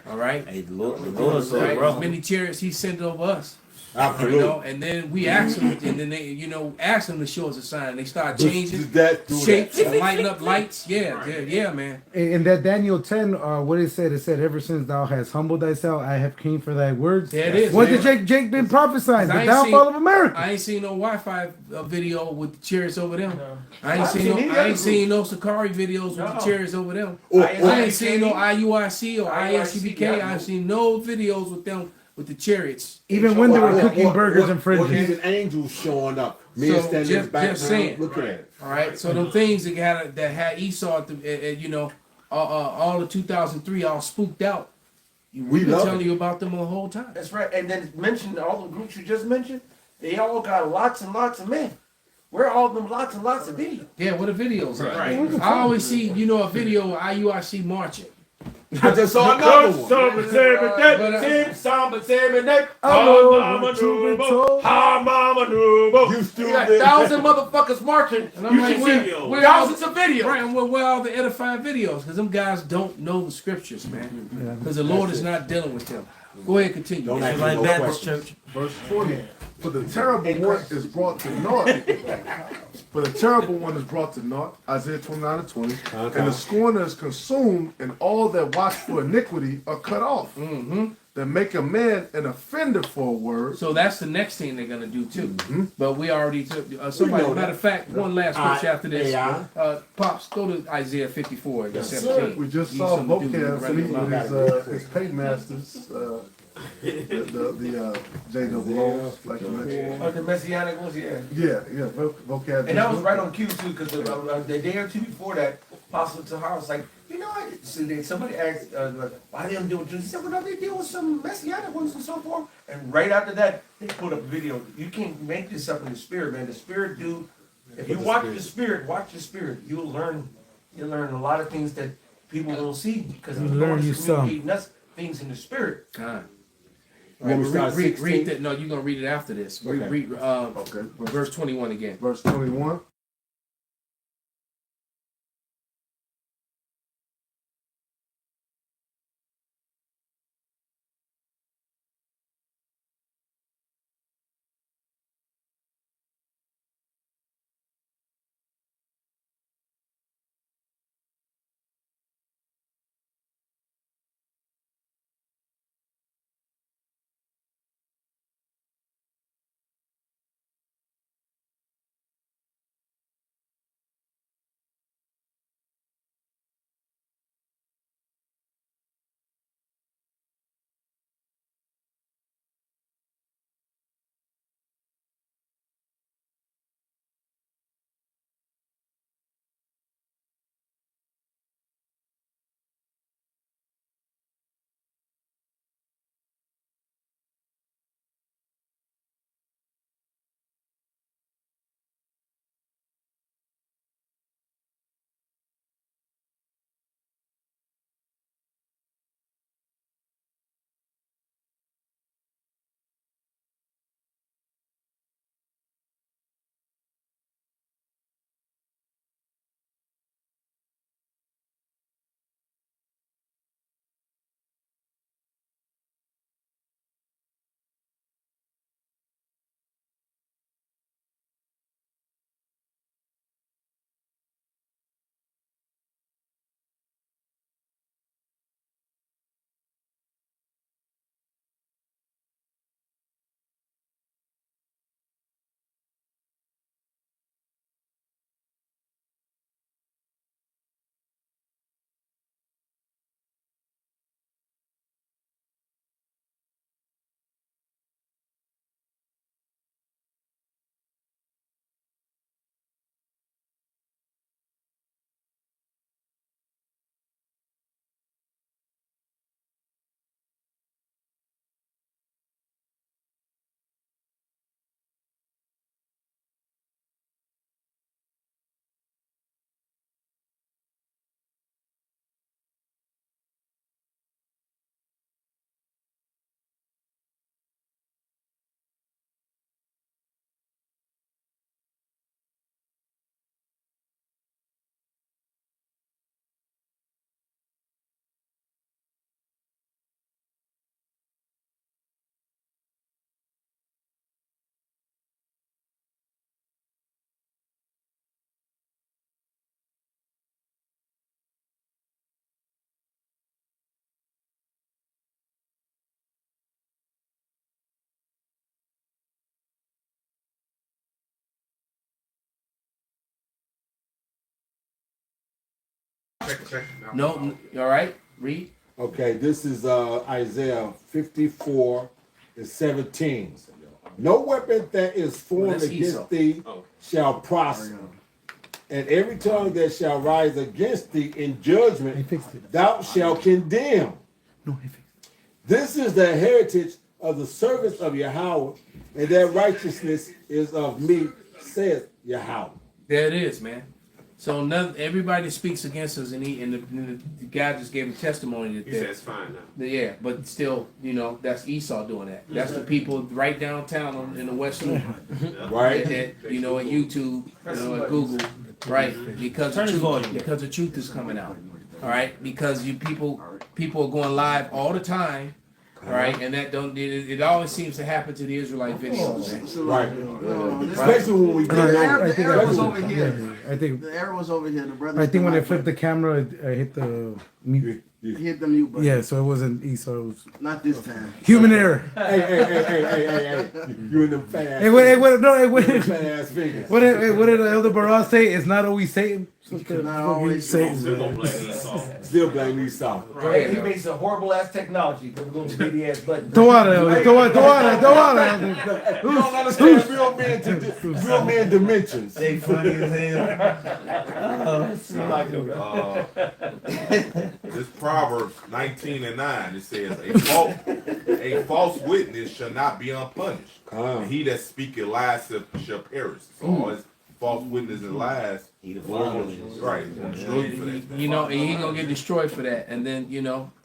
All right, Hey, the Lord is so right? bro. Many chariots he sent over us. Absolutely. You know, and then we asked them, and then they, you know, asked them to show us a sign. They start changing shapes and lighting up lights. Yeah, man. In that Daniel 10, what it said, ever since thou hast humbled thyself, I have came for thy words. There it is. What man. did Jake been prophesying? The I ain't downfall seen- of America. I ain't seen no Wi-Fi video with the chariots over them. I ain't seen no Sakari videos with the chariots over them. I ain't seen no IUIC or ISUBK. I ain't seen no videos with them with the chariots. Even when they were cooking burgers and Or fridges. even angels showing up. Men So, standing in the just background saying. looking at it. All right, so them things that had Esau, at the, you know, all of 2003 all spooked out. We've been love telling it. you about them the whole time. That's right. And then mention all the groups you just mentioned. They all got lots and lots of men. Where are all them lots and lots of videos? Yeah, what the videos? Right. I always see, you know, a video of IUIC marching. I just saw another one. You You got 1,000 motherfuckers marching. And I'm like, video. where all Thousands of videos. Right, and where all the edifying videos? Because them guys don't know the scriptures, man. Because the Lord is not dealing with them. Go ahead, continue. Don't ask me Like no Baptist questions. church. Verse 20. For the terrible one is brought to naught. For the terrible one is brought to naught. Isaiah 29:20. And the scorner is consumed, and all that watch for iniquity are cut off. That make a man an offender for a word. So that's the next thing they're gonna do too. But we already took somebody. know Matter that. of fact, one last scripture after this. AI. Pops, go to Isaiah 54 and Yes, 17. We just Need saw something to do with Vocab the meeting regular with his paymasters, the JWO, like you mentioned. Oh, the messianic ones, yeah. Yeah, Vocab. And that was right on cue too, because the day or two before that, Apostle Tahar was like, you know, somebody asked, why they don't do it? He said, well, no, they deal with some messianic ones and so forth. And right after that, they put up a video. You can't make this up in the spirit, man. The spirit do. If you watch the spirit, you'll learn a lot of things that people don't see because the Learn Lord you is some. communicating us things in the spirit. Want me to start read 16? that. No, you're gonna read it after this. Okay. Read Okay. verse 21 again. Verse 21. No, all right, read. Okay, this is Isaiah 54:17. No weapon that is formed That's against Esau. thee shall prosper, and every tongue that shall rise against thee in He judgment fixed it. thou shalt condemn. No, he fixed it. This is the heritage of the servants of Yahweh, and their righteousness is of me, saith Yahweh. There it is, man. So everybody speaks against us, and the guy just gave a testimony that He said it's fine now. yeah, but still, that's Esau doing that. That's the people right downtown in the West Loop, Right? at YouTube, at Google, right? Because Turn his volume. because the truth is coming out, all right? Because people are going live all the time. All right, and that don't it always seems to happen to the Israelite videos. Right. Especially when we The get error was over here. I think The error was over here. The brother. I think when I flipped the camera, I hit the mute. He hit the mute button. Yeah, so it wasn't Esau. It was Not this time. human error. Hey. You in them fast. Hey, what? No, hey, what? Fat ass fingers. What did Elder Baraz say? It's not always Satan. Not always Satan. Still gonna blame Esau. Still blame Esau. Right. He makes a horrible ass technology with a little bitty ass button. Tawada, Elder. You don't understand real man dimensions. They funny as hell. This Proverbs 19:9, it says, a false witness shall not be unpunished. And he that speaketh lies shall perish. So all his false witness and lies, He the Lord father. gonna- right, gonna destroy you for that. And he gonna get destroyed for that, and then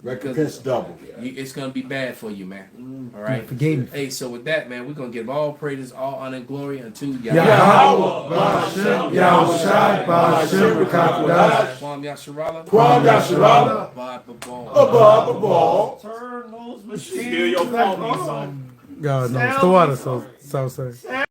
Recompense double. it's gonna be bad for you, man. All right. Forgave me. Hey, so with that, man, we're gonna give all praises, all honor, and glory unto Yahweh. Yahweh, Yahweh Shai, Ba'ashem, B'Katash. Kwam Yasharala. Kwam Yasharala. Abad Babal. Above the ball. Turn those Steal your phone, Esau. God, no, it's Tawada, so Southside.